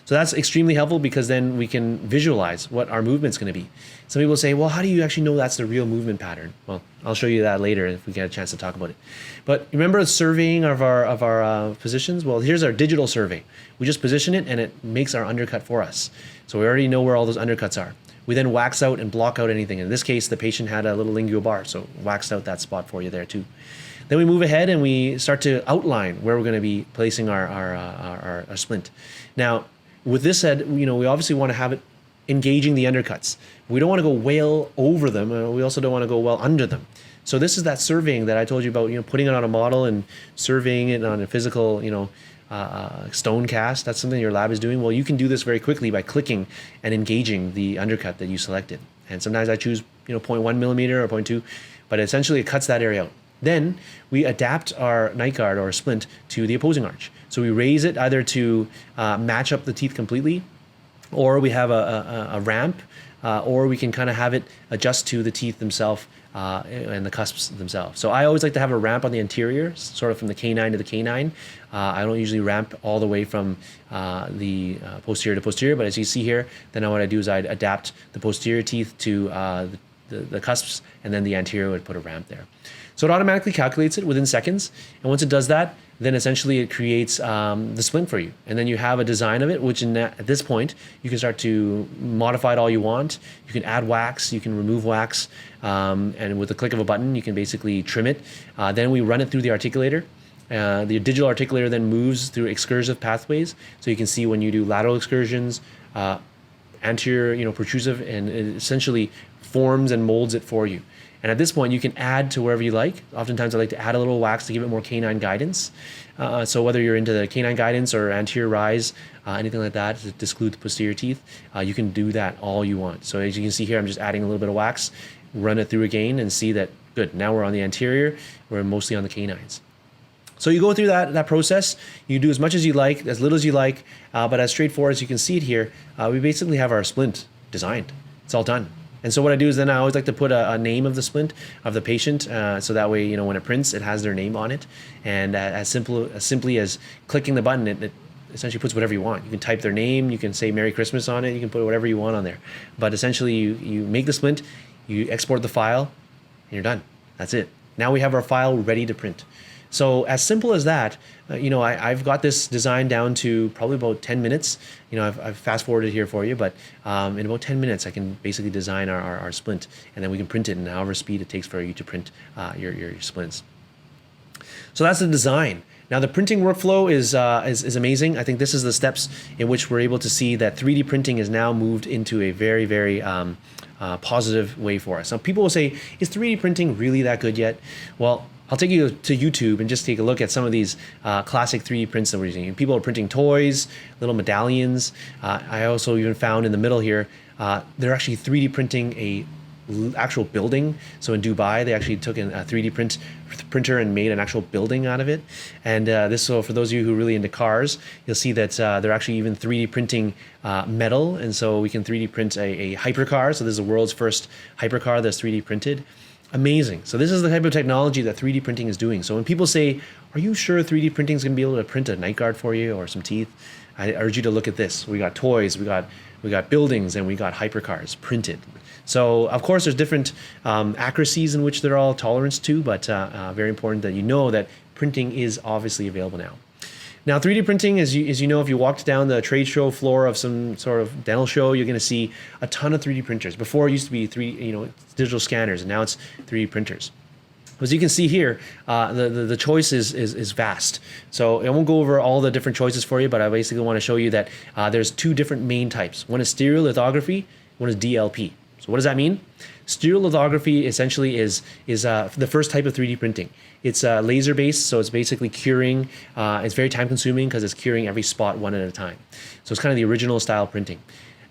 So that's extremely helpful because then we can visualize what our movement's going to be. Some people say, well, how do you actually know that's the real movement pattern? Well, I'll show you that later if we get a chance to talk about it. But remember the surveying of our positions? Well, here's our digital survey. We just position it and it makes our undercut for us. So we already know where all those undercuts are. We then wax out and block out anything. In this case, the patient had a little lingual bar, so waxed out that spot for you there too. Then we move ahead and we start to outline where we're going to be placing our splint. Now, with this said, we obviously want to have it engaging the undercuts. We don't want to go well over them. We also don't want to go well under them. So this is that surveying that I told you about, putting it on a model and surveying it on a physical, stone cast. That's something your lab is doing. Well, you can do this very quickly by clicking and engaging the undercut that you selected. And sometimes I choose, 0.1 millimeter or 0.2, but essentially it cuts that area out. Then we adapt our night guard or splint to the opposing arch. So we raise it either to match up the teeth completely, or we have a ramp, or we can kind of have it adjust to the teeth themselves and the cusps themselves. So I always like to have a ramp on the anterior, sort of from the canine to the canine. I don't usually ramp all the way from the posterior to posterior, but as you see here, then what I do is I adapt the posterior teeth to the cusps, and then the anterior would put a ramp there. So it automatically calculates it within seconds. And once it does that, then essentially it creates the splint for you. And then you have a design of it, which at this point, you can start to modify it all you want. You can add wax, you can remove wax, and with the click of a button, you can basically trim it. Then we run it through the articulator. The digital articulator then moves through excursive pathways. So you can see when you do lateral excursions, anterior, protrusive, and it essentially forms and molds it for you. And at this point, you can add to wherever you like. Oftentimes, I like to add a little wax to give it more canine guidance. So whether you're into the canine guidance or anterior rise, anything like that to exclude the posterior teeth, you can do that all you want. So as you can see here, I'm just adding a little bit of wax, run it through again, and see that, good, now we're on the anterior, we're mostly on the canines. So you go through that process, you do as much as you like, as little as you like, but as straightforward as you can see it here, we basically have our splint designed. It's all done. And so what I do is then I always like to put a name of the splint of the patient, so that way, when it prints, it has their name on it. And as simply as clicking the button, it essentially puts whatever you want. You can type their name, you can say Merry Christmas on it, you can put whatever you want on there. But essentially you make the splint, you export the file, and you're done. That's it. Now we have our file ready to print. So as simple as that, I've got this design down to probably about 10 minutes. I've fast forwarded here for you, but in about 10 minutes, I can basically design our splint, and then we can print it in however speed it takes for you to print your splints. So that's the design. Now the printing workflow is amazing. I think this is the steps in which we're able to see that 3D printing is now moved into a very, very positive way for us. Now people will say, is 3D printing really that good yet? Well, I'll take you to YouTube and just take a look at some of these classic 3D prints that we're using. People are printing toys, little medallions. I also even found in the middle here, they're actually 3D printing a actual building. So in Dubai, they actually took a 3D printer and made an actual building out of it. And so for those of you who are really into cars, you'll see that they're actually even 3D printing metal. And so we can 3D print a hypercar. So this is the world's first hypercar that's 3D printed. Amazing. So this is the type of technology that 3D printing is doing. So when people say, are you sure 3D printing is going to be able to print a night guard for you or some teeth? I urge you to look at this. We got toys, we got buildings, and we got hypercars printed. So of course there's different accuracies in which they're all tolerance to, but very important that you know that printing is obviously available now. Now 3D printing, as you know, if you walked down the trade show floor of some sort of dental show, you're going to see a ton of 3D printers. Before it used to be digital scanners, and now it's 3D printers. As you can see here, the choice is vast. So I won't go over all the different choices for you, but I basically want to show you that there's two different main types. One is stereolithography, one is DLP. So what does that mean? Stereolithography essentially is the first type of 3D printing. It's laser based, so it's basically curing. It's very time consuming because it's curing every spot one at a time. So it's kind of the original style printing.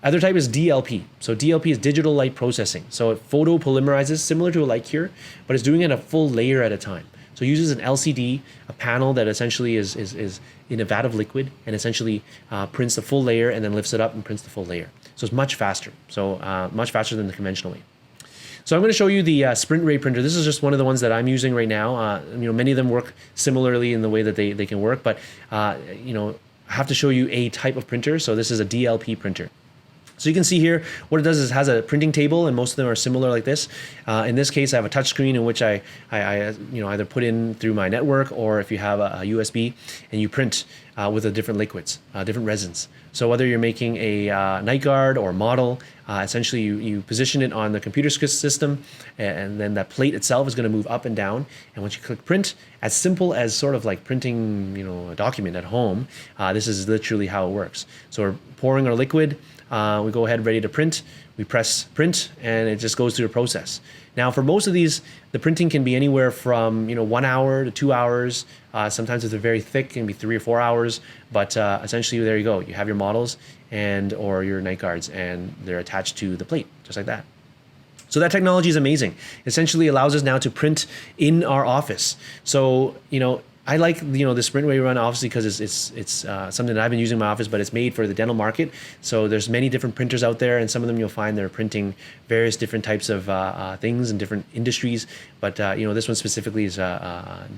Other type is DLP. So DLP is digital light processing. So it photopolymerizes, similar to a light cure, but it's doing it a full layer at a time. So it uses an LCD, a panel that essentially is in a vat of liquid, and essentially prints the full layer and then lifts it up and prints the full layer. So it's much faster. So much faster than the conventional way. So I'm going to show you the Sprint Ray printer. This is just one of the ones that I'm using right now. Many of them work similarly in the way that they can work, but I have to show you a type of printer. So this is a DLP printer. So you can see here, what it does is it has a printing table, and most of them are similar like this. In this case, I have a touch screen in which I either put in through my network, or if you have a USB, and you print with the different liquids, different resins. So whether you're making a night guard or model, essentially you position it on the computer system, and then that plate itself is going to move up and down. And once you click print, as simple as sort of like printing a document at home, this is literally how it works. So we're pouring our liquid. We go ahead ready to print, we press print, and it just goes through the process. Now for most of these, the printing can be anywhere from 1 hour to 2 hours. Sometimes if they're very thick, it can be 3 or 4 hours, but essentially there you go. You have your models or your night guards, and they're attached to the plate, just like that. So that technology is amazing. Essentially allows us now to print in our office. So, I like the Sprint Ray run obviously because it's something that I've been using in my office, but it's made for the dental market. So there's many different printers out there, and some of them you'll find they're printing various different types of things in different industries. But this one specifically is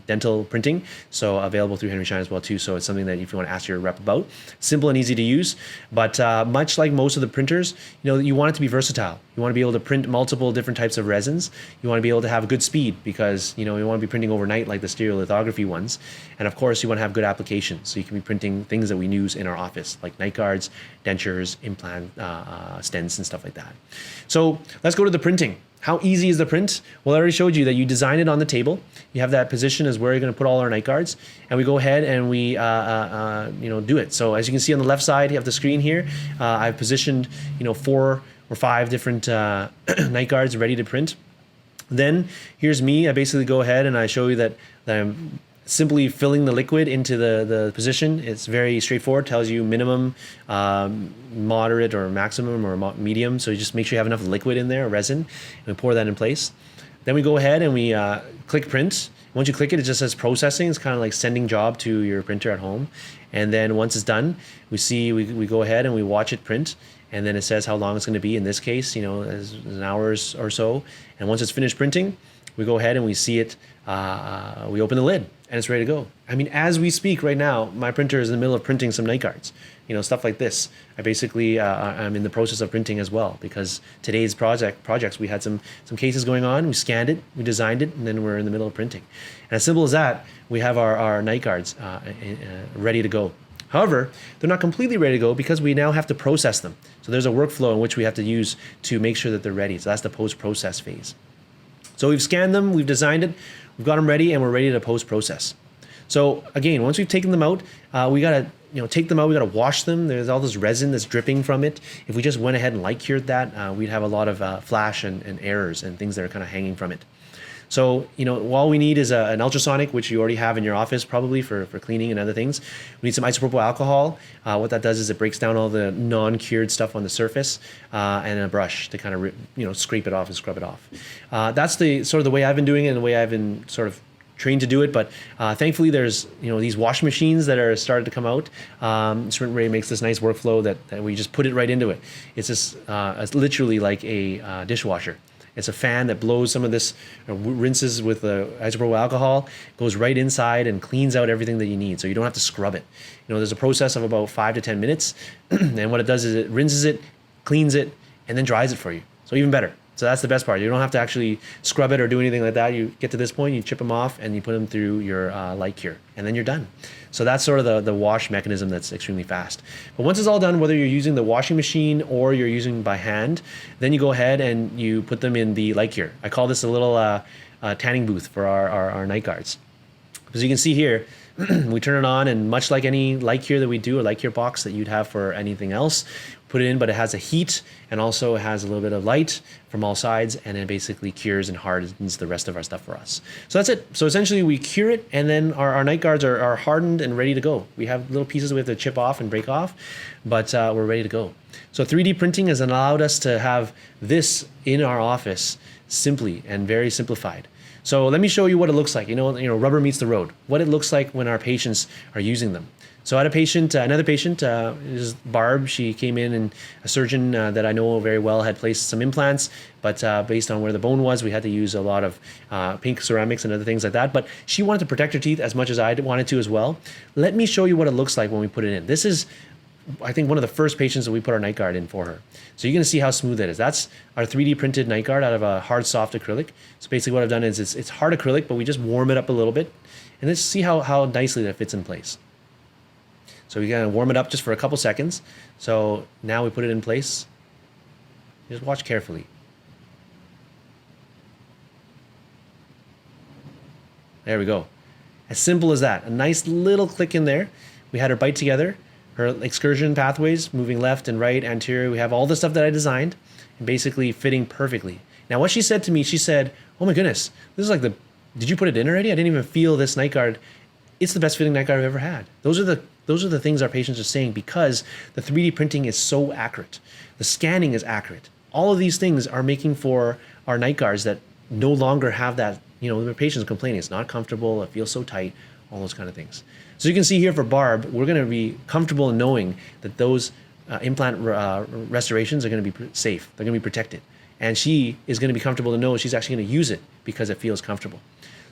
dental printing, so available through Henry Schein as well too. So it's something that if you want to ask your rep about, simple and easy to use. But much like most of the printers, you want it to be versatile. You want to be able to print multiple different types of resins. You want to be able to have good speed because you want to be printing overnight like the stereolithography ones. And of course, you want to have good applications. So you can be printing things that we use in our office, like night guards, dentures, implant stents, and stuff like that. So let's go to the printing. How easy is the print? Well, I already showed you that you design it on the table. You have that position as where you're going to put all our night guards, and we go ahead and we do it. So as you can see on the left side, you have the screen here. I've positioned 4 or 5 different night guards ready to print. Then here's me. I basically go ahead and I show you that I'm simply filling the liquid into the position. It's very straightforward. Tells you minimum, moderate, or maximum, or medium. So you just make sure you have enough liquid in there, resin, and we pour that in place. Then we go ahead and we click print. Once you click it, it just says processing. It's kind of like sending job to your printer at home. And then once it's done, we go ahead and we watch it print. And then it says how long it's going to be. In this case, as an hour or so. And once it's finished printing, we go ahead and we see it. We open the lid and it's ready to go. I mean, as we speak right now, my printer is in the middle of printing some night guards, stuff like this. I basically, I'm in the process of printing as well because today's projects, we had some cases going on. We scanned it, we designed it, and then we're in the middle of printing. And as simple as that, we have our night guards ready to go. However, they're not completely ready to go because we now have to process them. So there's a workflow in which we have to use to make sure that they're ready. So that's the post-process phase. So we've scanned them, we've designed it, we've got them ready, and we're ready to post-process. So again, once we've taken them out, we gotta take them out, we gotta wash them. There's all this resin that's dripping from it. If we just went ahead and light cured that, we'd have a lot of flash and errors and things that are kind of hanging from it. So, all we need is an ultrasonic, which you already have in your office probably for cleaning and other things. We need some isopropyl alcohol. What that does is it breaks down all the non-cured stuff on the surface, and a brush to kind of, scrape it off and scrub it off. That's the sort of the way I've been doing it and the way I've been sort of trained to do it. But thankfully there's, these wash machines that are started to come out. Sprint Ray makes this nice workflow that we just put it right into it. It's just it's literally like a dishwasher. It's a fan that blows some of this, rinses with the isopropyl alcohol, goes right inside and cleans out everything that you need. So you don't have to scrub it. There's a process of about 5 to 10 minutes. And what it does is it rinses it, cleans it, and then dries it for you. So even better. So that's the best part. You don't have to actually scrub it or do anything like that. You get to this point, you chip them off, and you put them through your light cure, and then you're done. So that's sort of the wash mechanism that's extremely fast. But once it's all done, whether you're using the washing machine or you're using by hand, then you go ahead and you put them in the light cure. I call this a little tanning booth for our night guards. As you can see here, we turn it on, and much like any light cure that we do, a light cure box that you'd have for anything else, put it in, but it has a heat and also has a little bit of light from all sides, and it basically cures and hardens the rest of our stuff for us. So that's it. So essentially we cure it, and then our night guards are hardened and ready to go. We have little pieces we have to chip off and break off, but we're ready to go. So 3D printing has allowed us to have this in our office simply and very simplified. So let me show you what it looks like. Rubber meets the road. What it looks like when our patients are using them. So I had a patient, another patient, is Barb. She came in, and a surgeon that I know very well had placed some implants, but based on where the bone was, we had to use a lot of pink ceramics and other things like that. But she wanted to protect her teeth as much as I wanted to as well. Let me show you what it looks like when we put it in. This is, I think, one of the first patients that we put our night guard in for her. So you're gonna see how smooth it is. That's our 3D printed night guard out of a hard soft acrylic. So basically what I've done is it's hard acrylic, but we just warm it up a little bit, and let's see how nicely that fits in place. So we gotta warm it up just for a couple seconds. So now we put it in place. Just watch carefully. There we go. As simple as that. A nice little click in there. We had her bite together. Her excursion pathways, moving left and right, anterior. We have all the stuff that I designed and basically fitting perfectly. Now what she said to me, she said, oh my goodness, this is like did you put it in already? I didn't even feel this night guard. It's the best fitting night guard I've ever had. Those are the things our patients are saying because the 3D printing is so accurate. The scanning is accurate. All of these things are making for our night guards that no longer have that, the patients complaining it's not comfortable, it feels so tight. all those kind of things. So you can see here for Barb, we're going to be comfortable in knowing that those implant restorations are going to be safe. They're going to be protected. And she is going to be comfortable to know she's actually going to use it because it feels comfortable.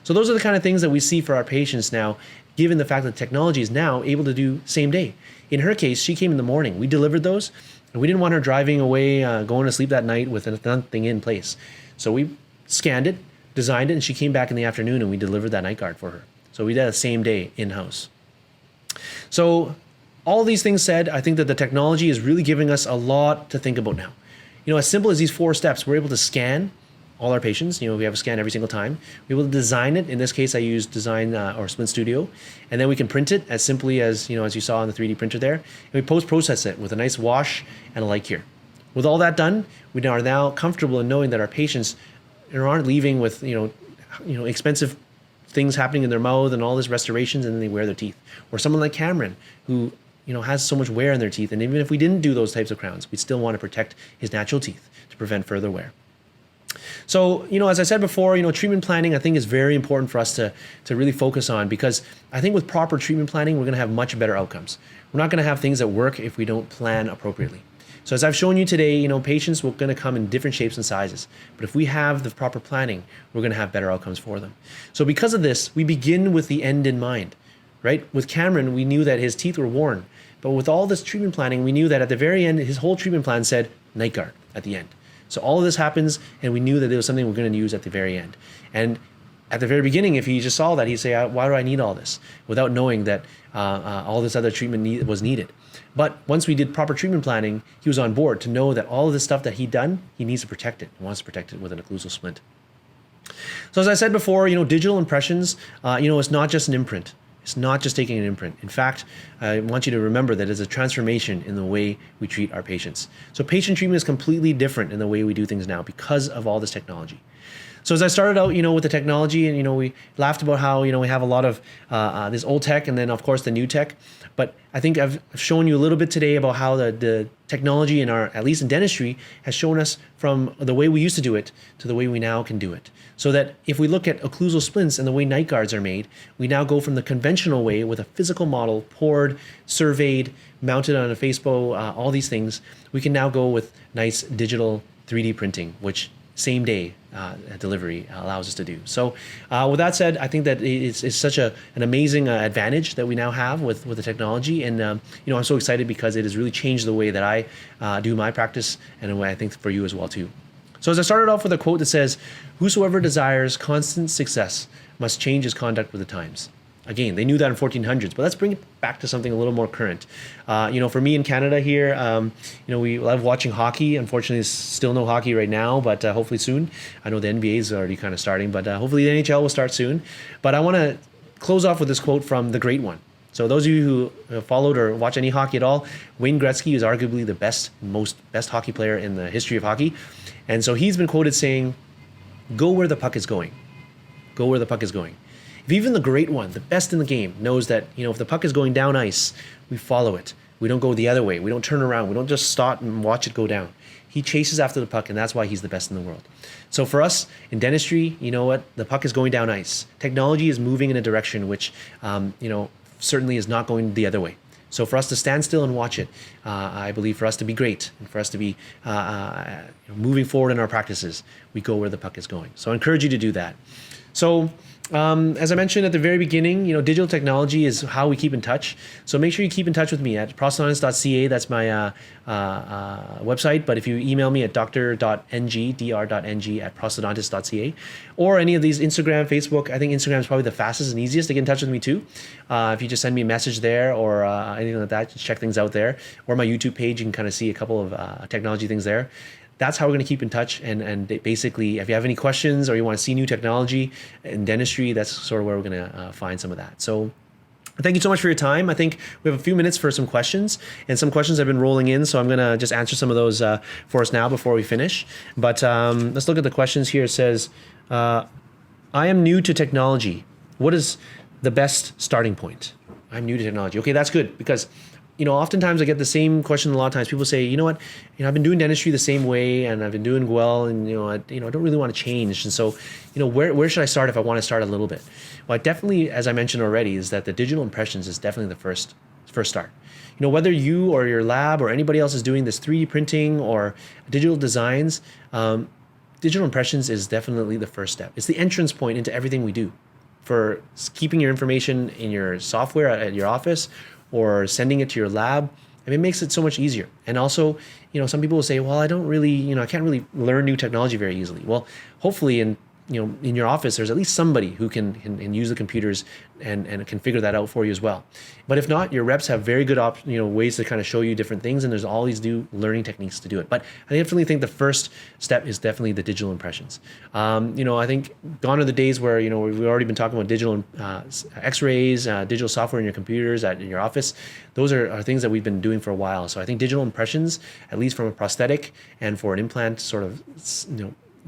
So those are the kind of things that we see for our patients now, given the fact that technology is now able to do same day. In her case, she came in the morning. We delivered those, and we didn't want her driving away, going to sleep that night with nothing in place. So we scanned it, designed it, and she came back in the afternoon, and we delivered that night guard for her. So we did a same day in-house. So all these things said, I think that the technology is really giving us a lot to think about now. As simple as these 4 steps, we're able to scan all our patients. We have a scan every single time. We're able to design it. In this case, I use Design or Splint Studio. And then we can print it as simply as, as you saw on the 3D printer there. And we post-process it with a nice wash and a light cure. With all that done, we are now comfortable in knowing that our patients aren't leaving with, expensive things happening in their mouth and all this restorations, and then they wear their teeth. Or someone like Cameron, who has so much wear in their teeth. And even if we didn't do those types of crowns, we'd still want to protect his natural teeth to prevent further wear. So, as I said before, treatment planning I think is very important for us to really focus on, because I think with proper treatment planning, we're going to have much better outcomes. We're not going to have things that work if we don't plan appropriately. So as I've shown you today, patients are going to come in different shapes and sizes. But if we have the proper planning, we're going to have better outcomes for them. So because of this, we begin with the end in mind, right? With Cameron, we knew that his teeth were worn. But with all this treatment planning, we knew that at the very end, his whole treatment plan said night guard at the end. So all of this happens, and we knew that there was something we're going to use at the very end. And at the very beginning, if he just saw that, he'd say, why do I need all this? Without knowing that all this other treatment was needed. But once we did proper treatment planning, he was on board to know that all of this stuff that he'd done, he needs to protect it. He wants to protect it with an occlusal splint. So as I said before, digital impressions, it's not just an imprint. It's not just taking an imprint. In fact, I want you to remember that it's a transformation in the way we treat our patients. So patient treatment is completely different in the way we do things now because of all this technology. So as I started out, with the technology, and we laughed about how we have a lot of this old tech, and then of course the new tech. But I think I've shown you a little bit today about how the technology in at least in dentistry, has shown us from the way we used to do it to the way we now can do it. So that if we look at occlusal splints and the way night guards are made, we now go from the conventional way with a physical model, poured, surveyed, mounted on a FaceBow, all these things. We can now go with nice digital 3D printing, which same day delivery allows us to do. So with that said, I think that it's such an amazing advantage that we now have with the technology. And I'm so excited because it has really changed the way that I do my practice, and a way I think for you as well too. So as I started off with a quote that says, "Whosoever desires constant success must change his conduct with the times." Again, they knew that in 1400s, but let's bring it back to something a little more current. For me in Canada here, we love watching hockey. Unfortunately, there's still no hockey right now, but hopefully soon. I know the NBA is already kind of starting, but hopefully the NHL will start soon. But I want to close off with this quote from the Great One. So those of you who have followed or watch any hockey at all, Wayne Gretzky is arguably the best hockey player in the history of hockey. And so he's been quoted saying, "Go where the puck is going. Go where the puck is going." If even the great one, the best in the game, knows that, if the puck is going down ice, we follow it. We don't go the other way. We don't turn around. We don't just stop and watch it go down. He chases after the puck, and that's why he's the best in the world. So for us in dentistry, the puck is going down ice. Technology is moving in a direction which, certainly is not going the other way. So for us to stand still and watch it, I believe for us to be great and for us to be moving forward in our practices, we go where the puck is going. So I encourage you to do that. So as I mentioned at the very beginning, digital technology is how we keep in touch. So make sure you keep in touch with me at prostodontist.ca. That's my website. But if you email me at dr.ng@prostodontist.ca, or any of these Instagram, Facebook, I think Instagram is probably the fastest and easiest to get in touch with me too. If you just send me a message there or anything like that, just check things out there. Or my YouTube page, you can kind of see a couple of technology things there. That's how we're going to keep in touch. And basically, if you have any questions or you want to see new technology in dentistry, that's sort of where we're going to find some of that. So thank you so much for your time. I think we have a few minutes for some questions, and some questions have been rolling in. So I'm going to just answer some of those for us now before we finish. But let's look at the questions here. It says, I am new to technology. What is the best starting point? I'm new to technology. Okay, that's good, because oftentimes I get the same question a lot of times. People say, you know what, I've been doing dentistry the same way and I've been doing well, and I don't really want to change. And so, where should I start if I want to start a little bit? Well, I definitely, as I mentioned already, is that the digital impressions is definitely the first start. Whether you or your lab or anybody else is doing this 3D printing or digital designs, digital impressions is definitely the first step. It's the entrance point into everything we do. For keeping your information in your software at your office or sending it to your lab, it makes it so much easier. And also, some people will say, well, I don't really, I can't really learn new technology very easily. Well, hopefully in your office, there's at least somebody who can use the computers and can figure that out for you as well. But if not, your reps have very good ways to kind of show you different things, and there's all these new learning techniques to do it. But I definitely think the first step is definitely the digital impressions. I think gone are the days where, we've already been talking about digital x-rays, digital software in your computers in your office. Those are things that we've been doing for a while. So I think digital impressions, at least from a prosthetic and for an implant sort of,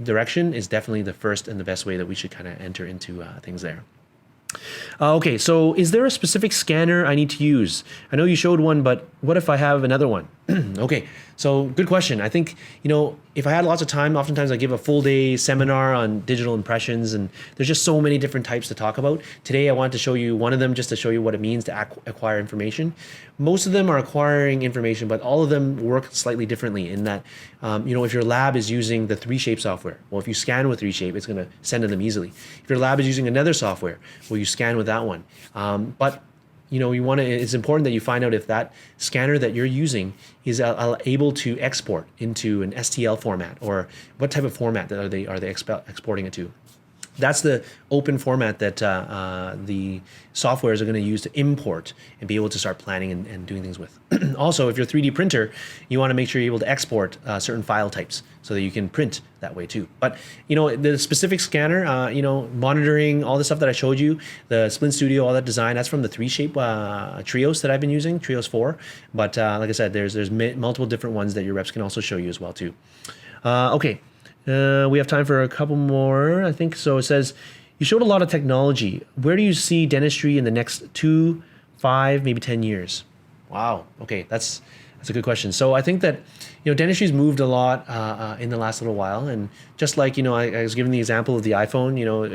direction, is definitely the first and the best way that we should kind of enter into things there. Okay, so is there a specific scanner I need to use? I know you showed one, but what if I have another one? Okay, so good question. I think, if I had lots of time, oftentimes I give a full day seminar on digital impressions, and there's just so many different types to talk about. Today, I wanted to show you one of them just to show you what it means to acquire information. Most of them are acquiring information, but all of them work slightly differently in that, if your lab is using the 3Shape software, well, if you scan with 3Shape, it's going to send to them easily. If your lab is using another software, well, you scan with that one. But it's important that you find out if that scanner that you're using is able to export into an STL format, or what type of format that are they exporting it to. That's the open format that the softwares are going to use to import and be able to start planning and doing things with. Also, if you're a 3D printer, you want to make sure you're able to export certain file types so that you can print that way too. But the specific scanner, monitoring all the stuff that I showed you, the Splint Studio, all that design, that's from the 3Shape Trios that I've been using, Trios 4. But like I said, there's multiple different ones that your reps can also show you as well too. Okay. We have time for a couple more, I think. So it says, you showed a lot of technology. Where do you see dentistry in the next 2, 5, maybe 10 years? Wow. Okay, that's a good question. So I think that dentistry's moved a lot in the last little while, and just like I was giving the example of the iPhone.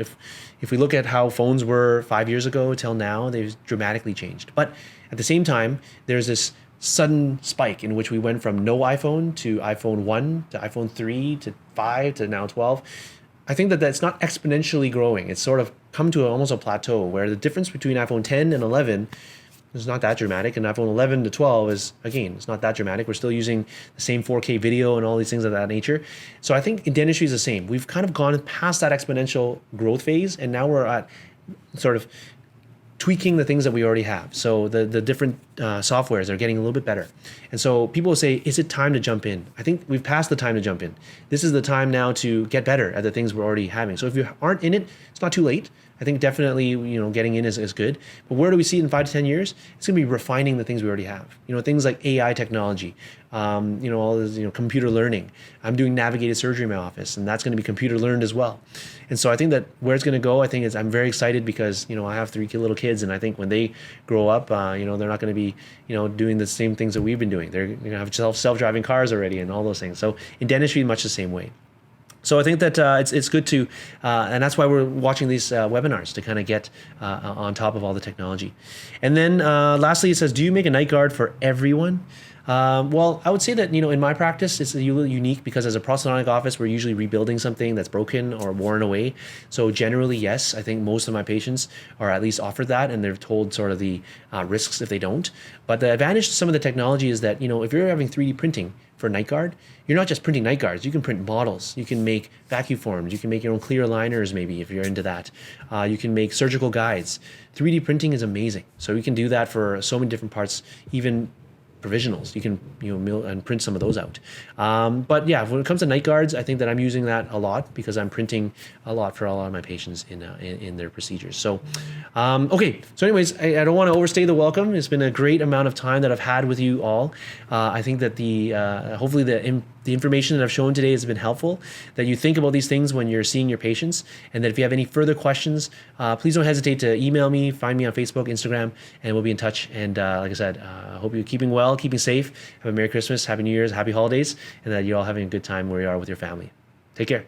If we look at how phones were 5 years ago till now, they've dramatically changed. But at the same time, there's this sudden spike in which we went from no iPhone to iPhone 1 to iPhone 3 to 5 to now 12. I think that that's not exponentially growing. It's sort of come to almost a plateau where the difference between iPhone 10 and 11 is not that dramatic, and iPhone 11 to 12 is, again, it's not that dramatic. We're still using the same 4K video and all these things of that nature. So I think in dentistry is the same. We've kind of gone past that exponential growth phase, and now we're at sort of tweaking the things that we already have. So the different softwares are getting a little bit better. And so people will say, is it time to jump in? I think we've passed the time to jump in. This is the time now to get better at the things we're already having. So if you aren't in it, it's not too late. I think definitely, getting in is good. But where do we see it in 5 to 10 years? It's going to be refining the things we already have. Things like AI technology, all this, computer learning. I'm doing navigated surgery in my office, and that's going to be computer learned as well. And so I think that where it's going to go, I'm very excited because, I have 3 little kids, and I think when they grow up, they're not going to be, doing the same things that we've been doing. They're going to have self-driving cars already and all those things. So in dentistry, much the same way. So I think that it's good to, and that's why we're watching these webinars, to kind of get on top of all the technology. And then lastly, it says, do you make a night guard for everyone? Well, I would say that, in my practice, it's a little unique because as a prosthodontic office, we're usually rebuilding something that's broken or worn away. So generally, yes, I think most of my patients are at least offered that, and they're told sort of the risks if they don't. But the advantage to some of the technology is that, if you're having 3D printing for night guard, you're not just printing night guards. You can print models. You can make vacuum forms. You can make your own clear aligners, maybe, if you're into that. You can make surgical guides. 3D printing is amazing. So you can do that for so many different parts, even provisionals. You can mill and print some of those out. But yeah, when it comes to night guards, I think that I'm using that a lot because I'm printing a lot for a lot of my patients in their procedures. So okay, so anyways, I don't want to overstay the welcome. It's been a great amount of time that I've had with you all. I think that hopefully the the information that I've shown today has been helpful, that you think about these things when you're seeing your patients, and that if you have any further questions, please don't hesitate to email me, find me on Facebook, Instagram, and we'll be in touch. And like I said, I hope you're keeping well, keeping safe. Have a Merry Christmas, Happy New Year's, Happy Holidays, and that you're all having a good time where you are with your family. Take care.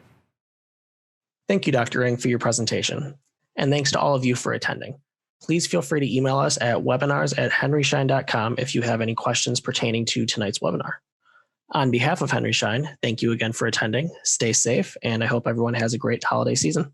Thank you, Dr. Ng, for your presentation. And thanks to all of you for attending. Please feel free to email us at webinars@henryschein.com if you have any questions pertaining to tonight's webinar. On behalf of Henry Schein, thank you again for attending. Stay safe, and I hope everyone has a great holiday season.